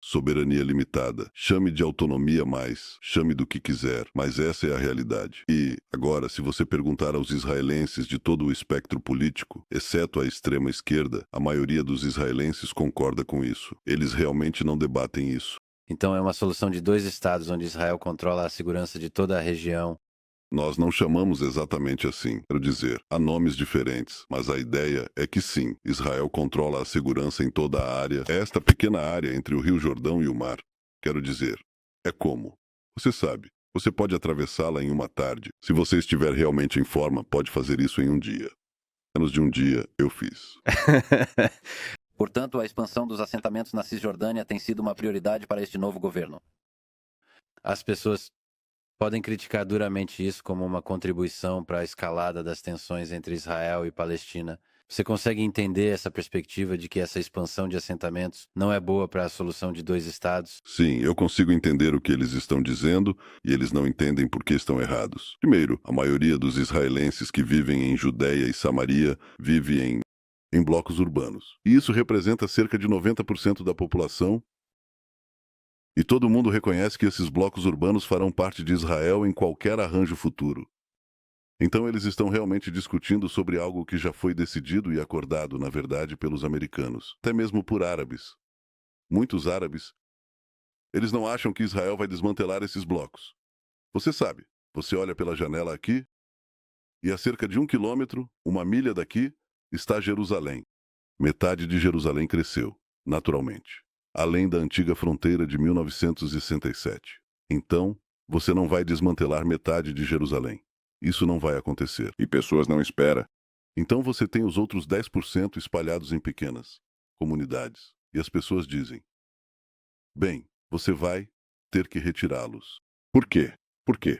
[SPEAKER 1] Soberania limitada. Chame de autonomia mais, chame do que quiser, mas essa é a realidade. E, agora, se você perguntar aos israelenses de todo o espectro político, exceto a extrema esquerda, a maioria dos israelenses concorda com isso. Eles realmente não debatem isso.
[SPEAKER 2] Então é uma solução de 2 estados onde Israel controla a segurança de toda a região.
[SPEAKER 1] Nós não chamamos exatamente assim. Quero dizer, há nomes diferentes, mas a ideia é que sim, Israel controla a segurança em toda a área, esta pequena área entre o Rio Jordão e o mar. Quero dizer, é como. Você sabe, você pode atravessá-la em uma tarde. Se você estiver realmente em forma, pode fazer isso em um dia. Menos de um dia, eu fiz.
[SPEAKER 2] Portanto, a expansão dos assentamentos na Cisjordânia tem sido uma prioridade para este novo governo. As pessoas podem criticar duramente isso como uma contribuição para a escalada das tensões entre Israel e Palestina. Você consegue entender essa perspectiva de que essa expansão de assentamentos não é boa para a solução de 2 estados?
[SPEAKER 1] Sim, eu consigo entender o que eles estão dizendo e eles não entendem por que estão errados. Primeiro, a maioria dos israelenses que vivem em Judéia e Samaria vive em blocos urbanos. E isso representa cerca de 90% da população. E todo mundo reconhece que esses blocos urbanos farão parte de Israel em qualquer arranjo futuro. Então eles estão realmente discutindo sobre algo que já foi decidido e acordado, na verdade, pelos americanos, até mesmo por árabes. Muitos árabes, eles não acham que Israel vai desmantelar esses blocos. Você sabe, você olha pela janela aqui, e a cerca de 1 quilômetro, 1 milha daqui, está Jerusalém. Metade de Jerusalém cresceu, naturalmente, além da antiga fronteira de 1967. Então, você não vai desmantelar metade de Jerusalém. Isso não vai acontecer. E pessoas não esperam. Então você tem os outros 10% espalhados em pequenas comunidades. E as pessoas dizem, bem, você vai ter que retirá-los. Por quê? Por quê?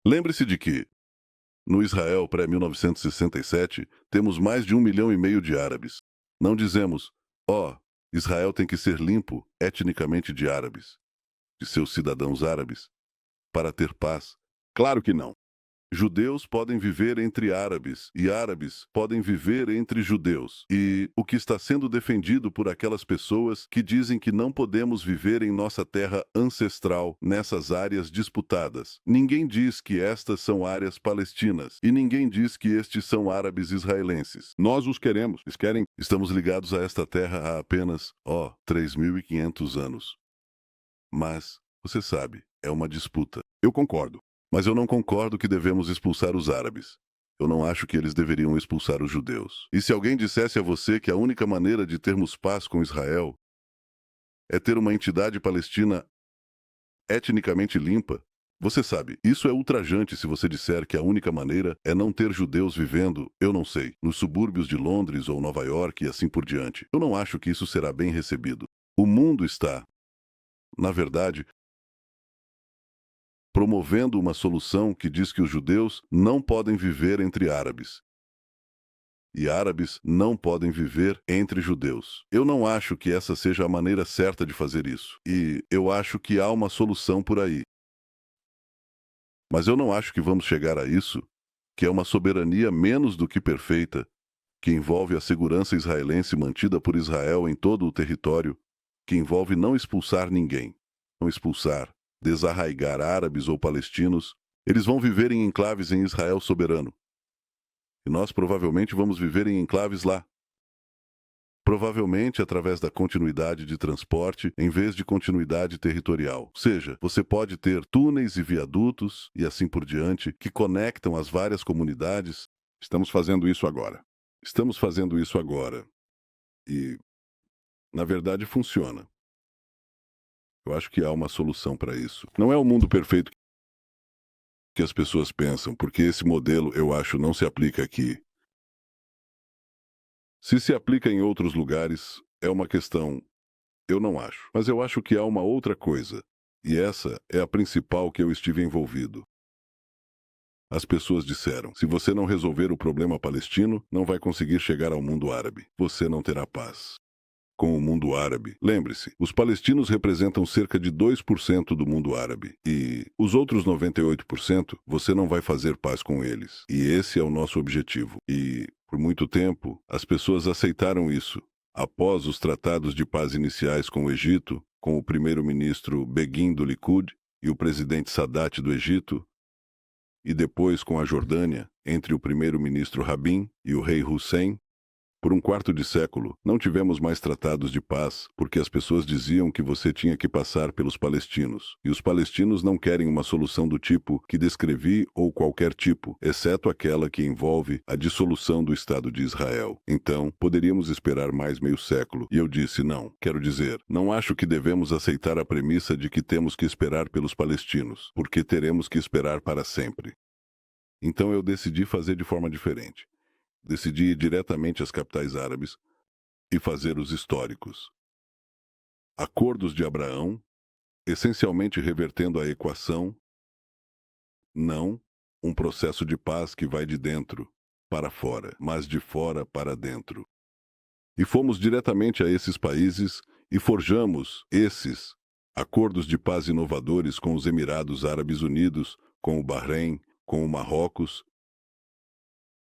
[SPEAKER 1] Lembre-se de que, no Israel pré-1967, temos mais de 1,5 milhão de árabes. Não dizemos, Israel tem que ser limpo etnicamente de árabes, de seus cidadãos árabes, para ter paz. Claro que não. Judeus podem viver entre árabes e árabes podem viver entre judeus. E o que está sendo defendido por aquelas pessoas que dizem que não podemos viver em nossa terra ancestral nessas áreas disputadas. Ninguém diz que estas são áreas palestinas e ninguém diz que estes são árabes israelenses. Nós os queremos. Eles querem. Estamos ligados a esta terra há apenas, 3.500 anos. Mas, você sabe, é uma disputa. Eu concordo. Mas eu não concordo que devemos expulsar os árabes. Eu não acho que eles deveriam expulsar os judeus. E se alguém dissesse a você que a única maneira de termos paz com Israel é ter uma entidade palestina etnicamente limpa, você sabe, isso é ultrajante se você disser que a única maneira é não ter judeus vivendo, eu não sei, nos subúrbios de Londres ou Nova York e assim por diante. Eu não acho que isso será bem recebido. O mundo está, na verdade, promovendo uma solução que diz que os judeus não podem viver entre árabes e árabes não podem viver entre judeus. Eu não acho que essa seja a maneira certa de fazer isso, e eu acho que há uma solução por aí. Mas eu não acho que vamos chegar a isso, que é uma soberania menos do que perfeita, que envolve a segurança israelense mantida por Israel em todo o território, que envolve não expulsar ninguém, não expulsar, desarraigar árabes ou palestinos. Eles vão viver em enclaves em Israel soberano. E nós provavelmente vamos viver em enclaves lá. Provavelmente através da continuidade de transporte em vez de continuidade territorial. Ou seja, você pode ter túneis e viadutos e assim por diante que conectam as várias comunidades. Estamos fazendo isso agora. Estamos fazendo isso agora. E, na verdade, funciona. Eu acho que há uma solução para isso. Não é o mundo perfeito que as pessoas pensam, porque esse modelo, eu acho, não se aplica aqui. Se aplica em outros lugares, é uma questão, eu não acho. Mas eu acho que há uma outra coisa, e essa é a principal que eu estive envolvido. As pessoas disseram: se você não resolver o problema palestino, não vai conseguir chegar ao mundo árabe. Você não terá paz com o mundo árabe. Lembre-se, os palestinos representam cerca de 2% do mundo árabe. E os outros 98%, você não vai fazer paz com eles. E esse é o nosso objetivo. E, por muito tempo, as pessoas aceitaram isso. Após os tratados de paz iniciais com o Egito, com o primeiro-ministro Begin do Likud e o presidente Sadat do Egito, e depois com a Jordânia, entre o primeiro-ministro Rabin e o rei Hussein, por um quarto de século, não tivemos mais tratados de paz, porque as pessoas diziam que você tinha que passar pelos palestinos. E os palestinos não querem uma solução do tipo que descrevi ou qualquer tipo, exceto aquela que envolve a dissolução do Estado de Israel. Então, poderíamos esperar mais meio século. E eu disse não. Quero dizer, não acho que devemos aceitar a premissa de que temos que esperar pelos palestinos, porque teremos que esperar para sempre. Então eu decidi fazer de forma diferente. Decidi ir diretamente às capitais árabes e fazer os históricos. Acordos de Abraão, essencialmente revertendo a equação, não um processo de paz que vai de dentro para fora, mas de fora para dentro. E fomos diretamente a esses países e forjamos esses acordos de paz inovadores com os Emirados Árabes Unidos, com o Bahrein, com o Marrocos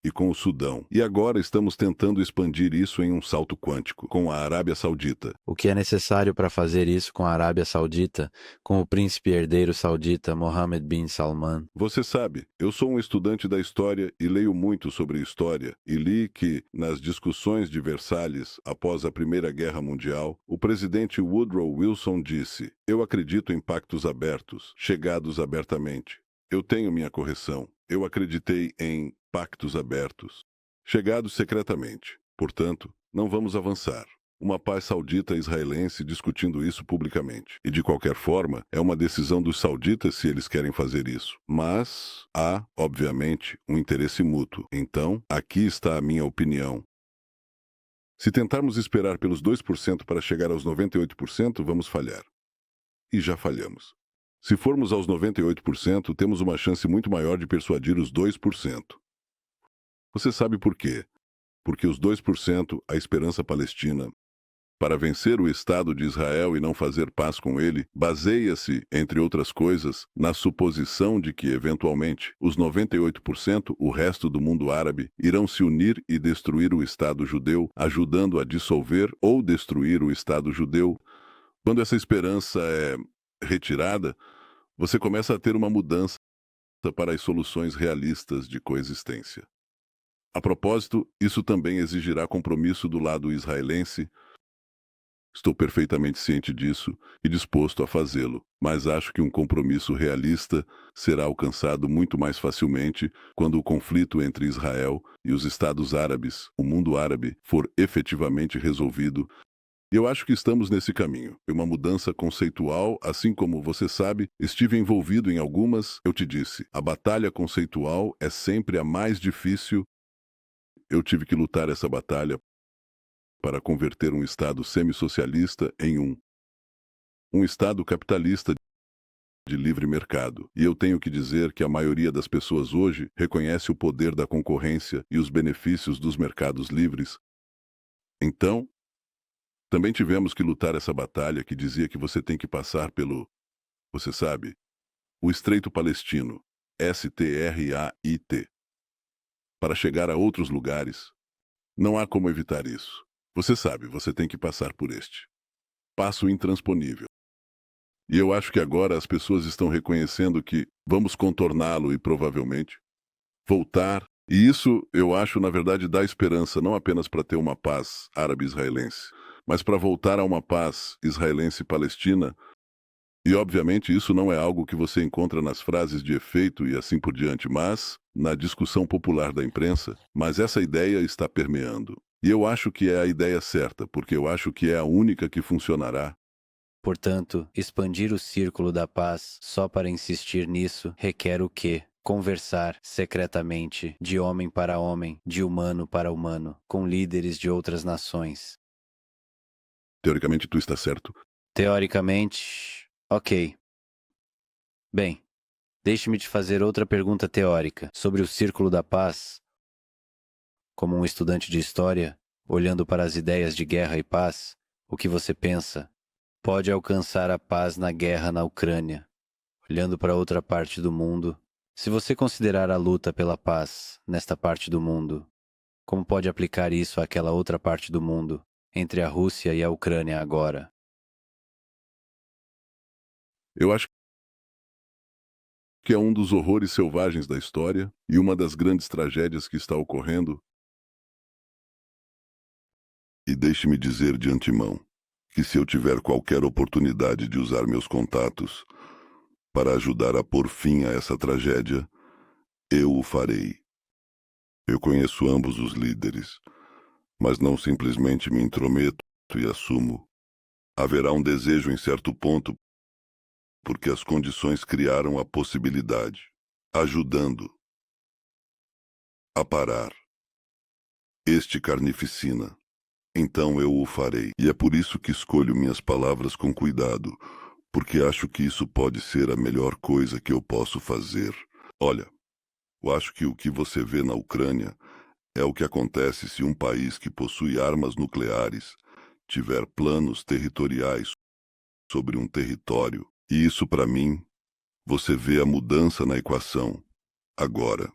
[SPEAKER 1] e com o Sudão. E agora estamos tentando expandir isso em um salto quântico, com a Arábia Saudita.
[SPEAKER 2] O que é necessário para fazer isso com a Arábia Saudita, com o príncipe herdeiro saudita Mohammed bin Salman?
[SPEAKER 1] Você sabe, eu sou um estudante da história e leio muito sobre história, e li que, nas discussões de Versalhes após a Primeira Guerra Mundial, o presidente Woodrow Wilson disse: "Eu acredito em pactos abertos, chegados abertamente. Eu tenho minha correção. Eu acreditei em pactos abertos, chegados secretamente. Portanto, não vamos avançar. Uma paz saudita-israelense discutindo isso publicamente. E, de qualquer forma, é uma decisão dos sauditas se eles querem fazer isso. Mas há, obviamente, um interesse mútuo. Então, aqui está a minha opinião. Se tentarmos esperar pelos 2% para chegar aos 98%, vamos falhar. E já falhamos. Se formos aos 98%, temos uma chance muito maior de persuadir os 2%. Você sabe por quê? Porque os 2%, a esperança palestina, para vencer o Estado de Israel e não fazer paz com ele, baseia-se, entre outras coisas, na suposição de que, eventualmente, os 98%, o resto do mundo árabe, irão se unir e destruir o Estado judeu, ajudando a dissolver ou destruir o Estado judeu. Quando essa esperança é retirada, você começa a ter uma mudança para as soluções realistas de coexistência. A propósito, isso também exigirá compromisso do lado israelense Estou perfeitamente ciente disso e disposto a fazê-lo, mas acho que um compromisso realista será alcançado muito mais facilmente quando o conflito entre Israel e os Estados Árabes, o mundo árabe, for efetivamente resolvido. E eu acho que estamos nesse caminho. É uma mudança conceitual, assim como você sabe, estive envolvido em algumas, eu te disse, a batalha conceitual é sempre a mais difícil. Eu tive que lutar essa batalha para converter um Estado semi-socialista em um Estado capitalista de livre mercado. E eu tenho que dizer que a maioria das pessoas hoje reconhece o poder da concorrência e os benefícios dos mercados livres. Então, também tivemos que lutar essa batalha que dizia que você tem que passar pelo, você sabe, o Estreito Palestino, STRAIT, para chegar a outros lugares. Não há como evitar isso. Você sabe, você tem que passar por este passo intransponível. E eu acho que agora as pessoas estão reconhecendo que vamos contorná-lo e provavelmente voltar. E isso, eu acho, na verdade, dá esperança não apenas para ter uma paz árabe-israelense, mas para voltar a uma paz israelense-palestina. E, obviamente, isso não é algo que você encontra nas frases de efeito e assim por diante, mas na discussão popular da imprensa. Mas essa ideia está permeando. E eu acho que é a ideia certa, porque eu acho que é a única que funcionará.
[SPEAKER 2] Portanto, expandir o círculo da paz só para insistir nisso requer o quê? Conversar secretamente, de homem para homem, de humano para humano, com líderes de outras nações.
[SPEAKER 1] Teoricamente, tu está certo.
[SPEAKER 2] Teoricamente, ok. Bem, deixe-me te fazer outra pergunta teórica sobre o círculo da paz. Como um estudante de história, olhando para as ideias de guerra e paz, o que você pensa? Pode alcançar a paz na guerra na Ucrânia. Olhando para outra parte do mundo, se você considerar a luta pela paz nesta parte do mundo, como pode aplicar isso àquela outra parte do mundo, entre a Rússia e a Ucrânia agora?
[SPEAKER 1] Eu acho que é um dos horrores selvagens da história e uma das grandes tragédias que está ocorrendo. E deixe-me dizer de antemão que se eu tiver qualquer oportunidade de usar meus contatos para ajudar a pôr fim a essa tragédia, eu o farei. Eu conheço ambos os líderes, mas não simplesmente me intrometo e assumo. Haverá um desejo em certo ponto, porque as condições criaram a possibilidade, ajudando a parar este carnificina. Então eu o farei. E é por isso que escolho minhas palavras com cuidado, porque acho que isso pode ser a melhor coisa que eu posso fazer. Olha, eu acho que o que você vê na Ucrânia é o que acontece se um país que possui armas nucleares tiver planos territoriais sobre um território. E isso, para mim, você vê a mudança na equação. Agora,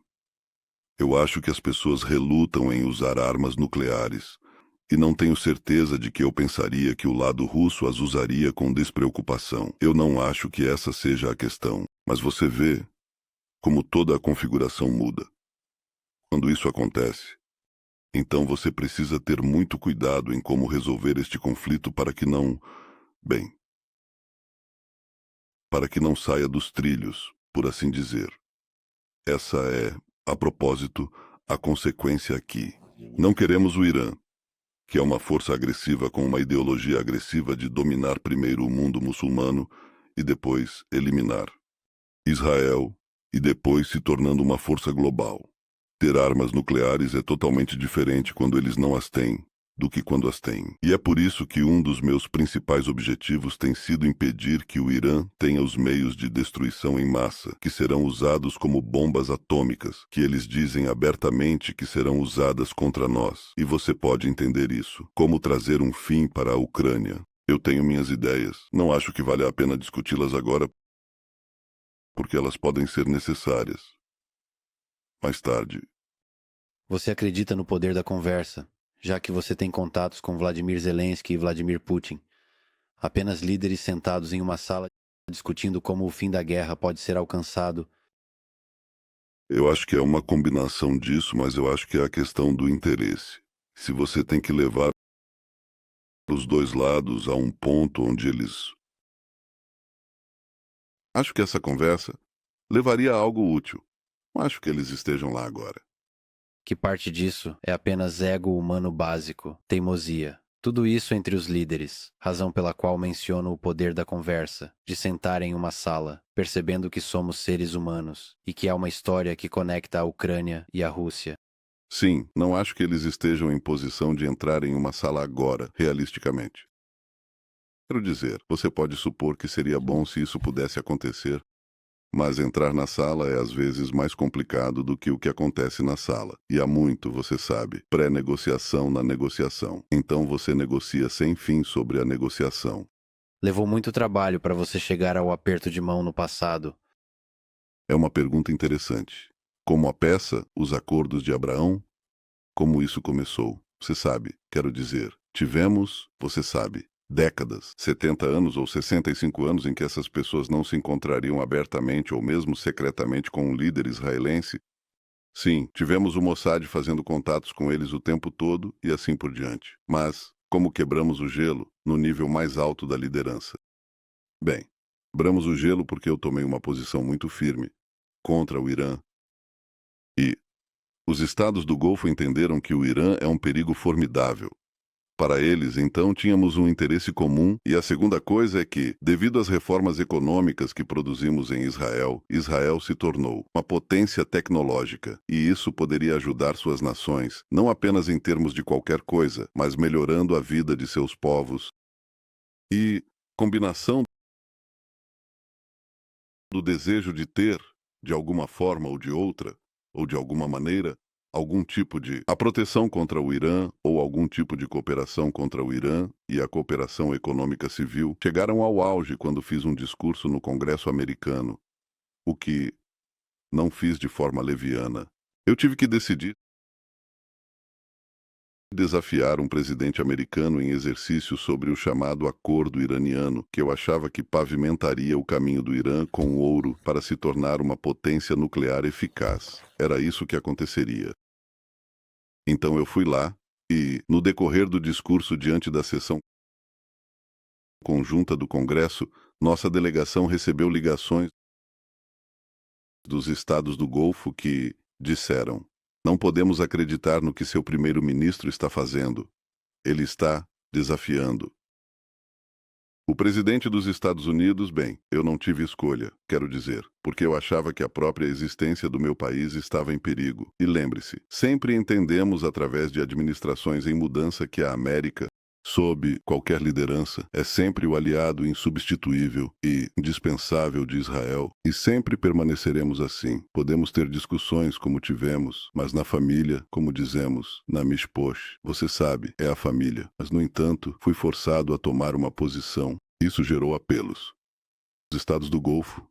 [SPEAKER 1] eu acho que as pessoas relutam em usar armas nucleares, e não tenho certeza de que eu pensaria que o lado russo as usaria com despreocupação. Eu não acho que essa seja a questão, mas você vê como toda a configuração muda. Quando isso acontece, então você precisa ter muito cuidado em como resolver este conflito para que não, bem, para que não saia dos trilhos, por assim dizer. Essa é, a propósito, a consequência aqui. Não queremos o Irã, que é uma força agressiva com uma ideologia agressiva de dominar primeiro o mundo muçulmano e depois eliminar Israel e depois se tornando uma força global. Ter armas nucleares é totalmente diferente quando eles não as têm do que quando as têm. E é por isso que um dos meus principais objetivos tem sido impedir que o Irã tenha os meios de destruição em massa, que serão usados como bombas atômicas, que eles dizem abertamente que serão usadas contra nós. E você pode entender isso. Como trazer um fim para a Ucrânia. Eu tenho minhas ideias. Não acho que vale a pena discuti-las agora, porque elas podem ser necessárias mais tarde.
[SPEAKER 2] Você acredita no poder da conversa, já que você tem contatos com Vladimir Zelensky e Vladimir Putin, apenas líderes sentados em uma sala discutindo como o fim da guerra pode ser alcançado.
[SPEAKER 1] Eu acho que é uma combinação disso, mas eu acho que é a questão do interesse. Se você tem que levar os dois lados a um ponto onde eles... Acho que essa conversa levaria a algo útil. Não acho que eles estejam lá agora.
[SPEAKER 2] Que parte disso é apenas ego humano básico, teimosia. Tudo isso entre os líderes, razão pela qual menciono o poder da conversa, de sentar em uma sala, percebendo que somos seres humanos e que há uma história que conecta a Ucrânia e a Rússia.
[SPEAKER 1] Sim, não acho que eles estejam em posição de entrar em uma sala agora, realisticamente. Quero dizer, você pode supor que seria bom se isso pudesse acontecer, mas entrar na sala é às vezes mais complicado do que o que acontece na sala. E há muito, você sabe, pré-negociação na negociação. Então você negocia sem fim sobre a negociação.
[SPEAKER 2] Levou muito trabalho para você chegar ao aperto de mão no passado.
[SPEAKER 1] É uma pergunta interessante. Como a peça, os acordos de Abraão? Como isso começou? Você sabe, quero dizer, tivemos, você sabe, décadas, 70 anos ou 65 anos em que essas pessoas não se encontrariam abertamente ou mesmo secretamente com um líder israelense. Sim, tivemos o Mossad fazendo contatos com eles o tempo todo e assim por diante. Mas, como quebramos o gelo no nível mais alto da liderança? Bem, quebramos o gelo porque eu tomei uma posição muito firme contra o Irã. E os estados do Golfo entenderam que o Irã é um perigo formidável. Para eles, então, tínhamos um interesse comum, e a segunda coisa é que, devido às reformas econômicas que produzimos em Israel, Israel se tornou uma potência tecnológica, e isso poderia ajudar suas nações, não apenas em termos de qualquer coisa, mas melhorando a vida de seus povos. E combinação do desejo de ter, de alguma forma ou de outra, ou de alguma maneira, algum tipo de a proteção contra o Irã ou algum tipo de cooperação contra o Irã e a cooperação econômica civil chegaram ao auge quando fiz um discurso no Congresso americano, o que não fiz de forma leviana. Eu tive que decidir desafiar um presidente americano em exercício sobre o chamado acordo iraniano, que eu achava que pavimentaria o caminho do Irã com ouro para se tornar uma potência nuclear eficaz. Era isso que aconteceria. Então eu fui lá e, no decorrer do discurso diante da sessão conjunta do Congresso, nossa delegação recebeu ligações dos estados do Golfo que disseram: não podemos acreditar no que seu primeiro-ministro está fazendo. Ele está desafiando. O presidente dos Estados Unidos, bem, eu não tive escolha, quero dizer, porque eu achava que a própria existência do meu país estava em perigo. E lembre-se, sempre entendemos através de administrações em mudança que a América, sob qualquer liderança, é sempre o aliado insubstituível e indispensável de Israel, e sempre permaneceremos assim. Podemos ter discussões como tivemos, mas na família, como dizemos, na Mishposh, você sabe, é a família. Mas, no entanto, fui forçado a tomar uma posição. Isso gerou apelos. Os estados do Golfo,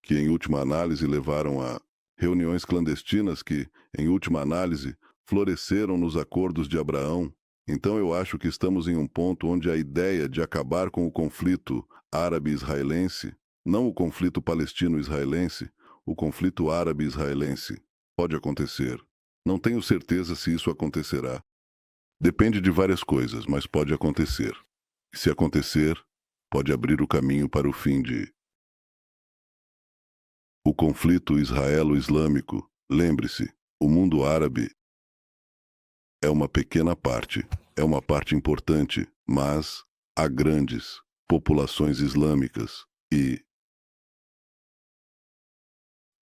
[SPEAKER 1] que em última análise levaram a reuniões clandestinas que, em última análise, floresceram nos acordos de Abraão. Então eu acho que estamos em um ponto onde a ideia de acabar com o conflito árabe-israelense, não o conflito palestino-israelense, o conflito árabe-israelense, pode acontecer. Não tenho certeza se isso acontecerá. Depende de várias coisas, mas pode acontecer. E se acontecer, pode abrir o caminho para o fim de o conflito israelo-islâmico. Lembre-se, o mundo árabe é uma pequena parte, é uma parte importante, mas há grandes populações islâmicas e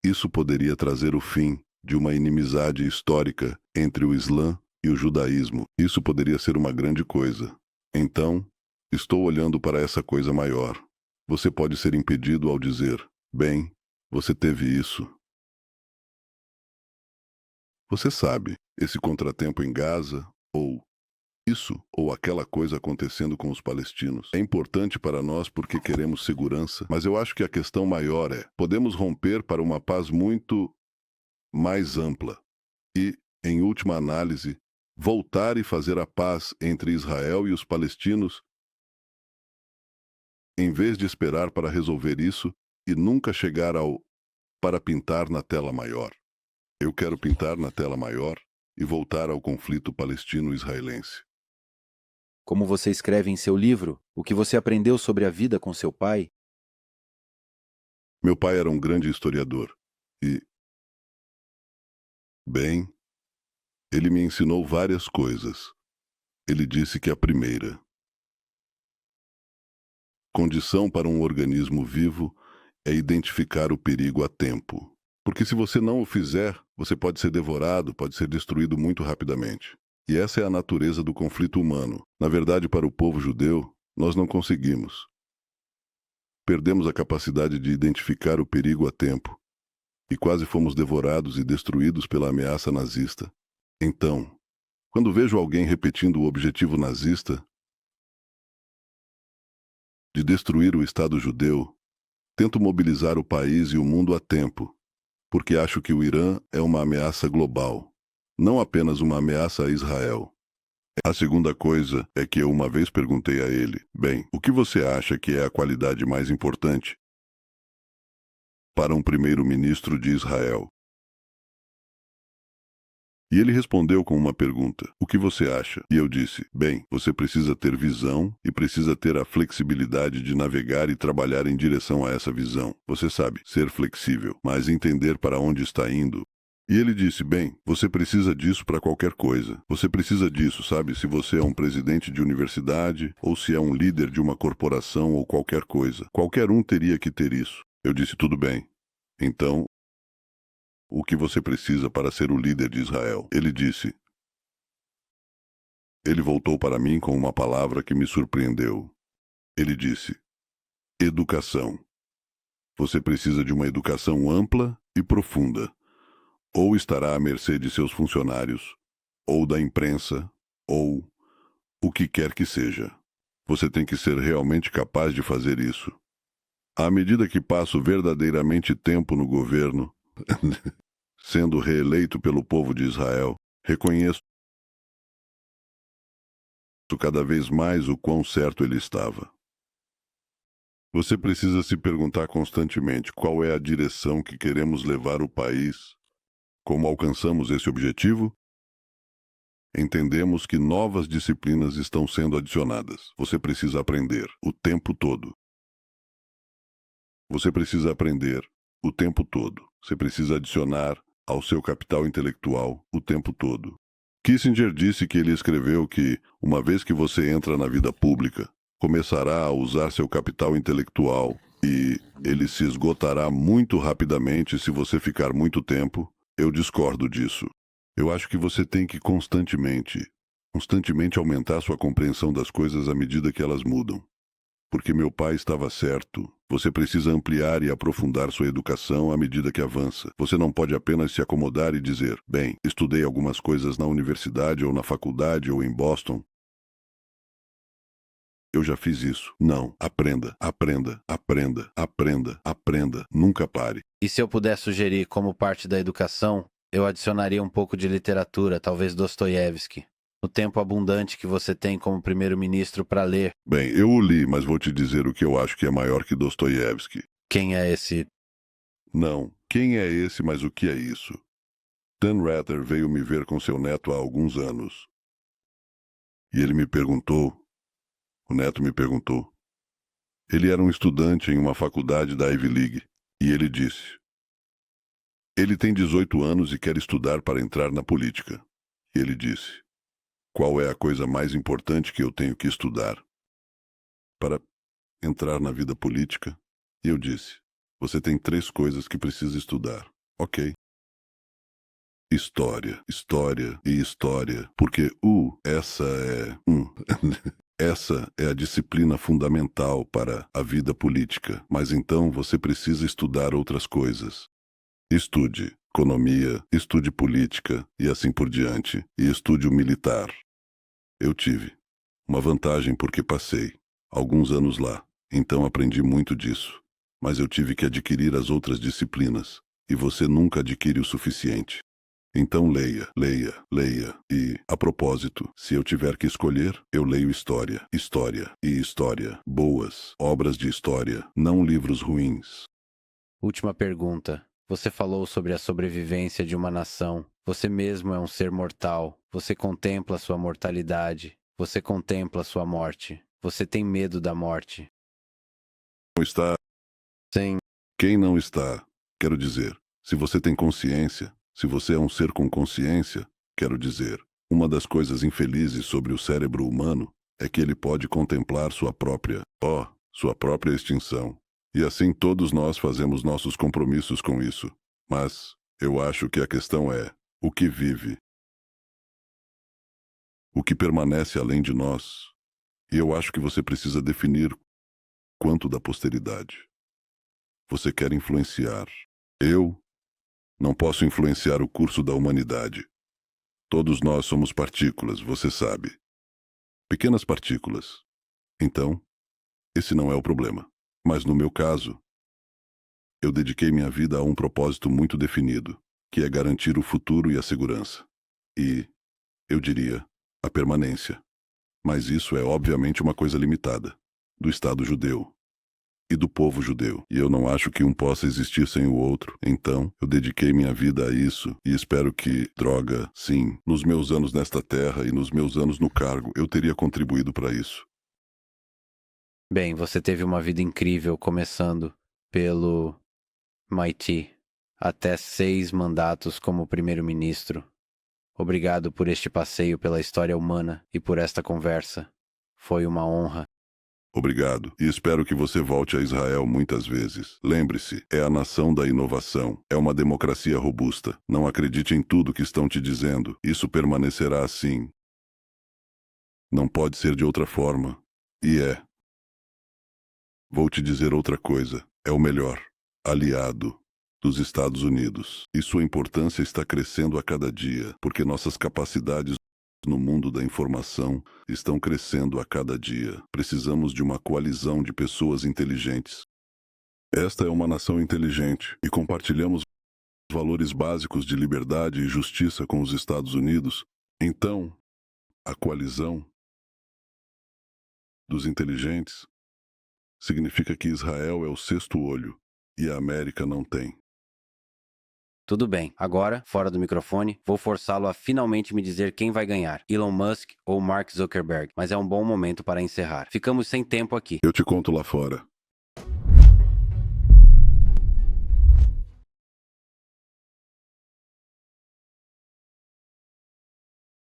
[SPEAKER 1] isso poderia trazer o fim de uma inimizade histórica entre o Islã e o judaísmo. Isso poderia ser uma grande coisa. Então, estou olhando para essa coisa maior. Você pode ser impedido ao dizer: bem, você teve isso. Você sabe, esse contratempo em Gaza, ou isso ou aquela coisa acontecendo com os palestinos. É importante para nós porque queremos segurança, mas eu acho que a questão maior é: podemos romper para uma paz muito mais ampla e, em última análise, voltar e fazer a paz entre Israel e os palestinos, em vez de esperar para resolver isso e nunca chegar ao para pintar na tela maior. Eu quero pintar na tela maior e voltar ao conflito palestino-israelense.
[SPEAKER 4] Como você escreve em seu livro, o que você aprendeu sobre a vida com seu pai?
[SPEAKER 1] Meu pai era um grande historiador e, bem, ele me ensinou várias coisas. Ele disse que a primeira condição para um organismo vivo é identificar o perigo a tempo. Porque se você não o fizer, você pode ser devorado, pode ser destruído muito rapidamente. E essa é a natureza do conflito humano. Na verdade, para o povo judeu, nós não conseguimos. Perdemos a capacidade de identificar o perigo a tempo e quase fomos devorados e destruídos pela ameaça nazista. Então, quando vejo alguém repetindo o objetivo nazista de destruir o Estado judeu, tento mobilizar o país e o mundo a tempo, porque acho que o Irã é uma ameaça global, não apenas uma ameaça a Israel. A segunda coisa é que eu uma vez perguntei a ele: bem, o que você acha que é a qualidade mais importante para um primeiro-ministro de Israel? E ele respondeu com uma pergunta: o que você acha? E eu disse: bem, você precisa ter visão e precisa ter a flexibilidade de navegar e trabalhar em direção a essa visão. Você sabe, ser flexível, mas entender para onde está indo. E ele disse: bem, você precisa disso para qualquer coisa. Você precisa disso, sabe, se você é um presidente de universidade, ou se é um líder de uma corporação ou qualquer coisa. Qualquer um teria que ter isso. Eu disse: tudo bem. Então, o que você precisa para ser o líder de Israel? Ele disse. Ele voltou para mim com uma palavra que me surpreendeu. Ele disse: educação. Você precisa de uma educação ampla e profunda. Ou estará à mercê de seus funcionários, ou da imprensa, ou o que quer que seja. Você tem que ser realmente capaz de fazer isso. À medida que passo verdadeiramente tempo no governo, sendo reeleito pelo povo de Israel, reconheço cada vez mais o quão certo ele estava. Você precisa se perguntar constantemente qual é a direção que queremos levar o país. Como alcançamos esse objetivo? Entendemos que novas disciplinas estão sendo adicionadas. Você precisa aprender o tempo todo. Você precisa aprender o tempo todo. Você precisa adicionar ao seu capital intelectual o tempo todo. Kissinger disse que ele escreveu que, uma vez que você entra na vida pública, começará a usar seu capital intelectual e ele se esgotará muito rapidamente se você ficar muito tempo. Eu discordo disso. Eu acho que você tem que constantemente aumentar sua compreensão das coisas à medida que elas mudam. Porque meu pai estava certo. Você precisa ampliar e aprofundar sua educação à medida que avança. Você não pode apenas se acomodar e dizer: bem, estudei algumas coisas na universidade ou na faculdade ou em Boston. Eu já fiz isso. Não. Aprenda, aprenda, aprenda, aprenda, aprenda. Nunca pare.
[SPEAKER 2] E se eu puder sugerir como parte da educação, eu adicionaria um pouco de literatura, talvez Dostoiévski. O tempo abundante que você tem como primeiro-ministro para ler.
[SPEAKER 1] Bem, eu o li, mas vou te dizer o que eu acho que é maior que Dostoiévski.
[SPEAKER 2] Quem é esse?
[SPEAKER 1] Não. Quem é esse, mas o que é isso? Dan Rather veio me ver com seu neto há alguns anos. E ele me perguntou... O neto me perguntou. Ele era um estudante em uma faculdade da Ivy League. E ele disse... Ele tem 18 anos e quer estudar para entrar na política. E ele disse... Qual é a coisa mais importante que eu tenho que estudar para entrar na vida política? E eu disse: você tem 3 coisas que precisa estudar. Ok. História, história e história. Porque essa é... essa é a disciplina fundamental para a vida política. Mas então você precisa estudar outras coisas. Estude economia, estude política e assim por diante, e estude o militar. Eu tive uma vantagem porque passei alguns anos lá, então aprendi muito disso. Mas eu tive que adquirir as outras disciplinas, e você nunca adquire o suficiente. Então leia, leia, leia. E, a propósito, se eu tiver que escolher, eu leio história, história e história. Boas obras de história, não livros ruins.
[SPEAKER 2] Última pergunta. Você falou sobre a sobrevivência de uma nação. Você mesmo é um ser mortal. Você contempla sua mortalidade. Você contempla sua morte. Você tem medo da morte.
[SPEAKER 1] Não está.
[SPEAKER 2] Sim,
[SPEAKER 1] Quem não está? Quero dizer, se você tem consciência, se você é um ser com consciência, quero dizer, uma das coisas infelizes sobre o cérebro humano é que ele pode contemplar sua própria extinção. E assim todos nós fazemos nossos compromissos com isso. Mas eu acho que a questão é o que vive, o que permanece além de nós. E eu acho que você precisa definir quanto da posteridade você quer influenciar. Eu não posso influenciar o curso da humanidade. Todos nós somos partículas, você sabe. Pequenas partículas. Então, esse não é o problema. Mas no meu caso, eu dediquei minha vida a um propósito muito definido, que é garantir o futuro e a segurança. E, eu diria, a permanência. Mas isso é obviamente uma coisa limitada, do Estado judeu e do povo judeu. E eu não acho que um possa existir sem o outro. Então, eu dediquei minha vida a isso e espero que, sim, nos meus anos nesta terra e nos meus anos no cargo, eu teria contribuído para isso.
[SPEAKER 2] bem, você teve uma vida incrível começando pelo MIT, até 6 mandatos como primeiro-ministro. Obrigado por este passeio pela história humana e por esta conversa. Foi uma honra.
[SPEAKER 1] Obrigado, e espero que você volte a Israel muitas vezes. Lembre-se, é a nação da inovação, é uma democracia robusta. Não acredite em tudo que estão te dizendo, isso permanecerá assim. Não pode ser de outra forma. E é. Vou te dizer outra coisa, é o melhor aliado dos Estados Unidos. E sua importância está crescendo a cada dia, porque nossas capacidades no mundo da informação estão crescendo a cada dia. Precisamos de uma coalizão de pessoas inteligentes. Esta é uma nação inteligente e compartilhamos valores básicos de liberdade e justiça com os Estados Unidos. Então, a coalizão dos inteligentes significa que Israel é o sexto olho e a América não tem.
[SPEAKER 2] Tudo bem. Agora, fora do microfone, vou forçá-lo a finalmente me dizer quem vai ganhar, Elon Musk ou Mark Zuckerberg. Mas é um bom momento para encerrar. Ficamos sem tempo aqui.
[SPEAKER 1] Eu te conto lá fora.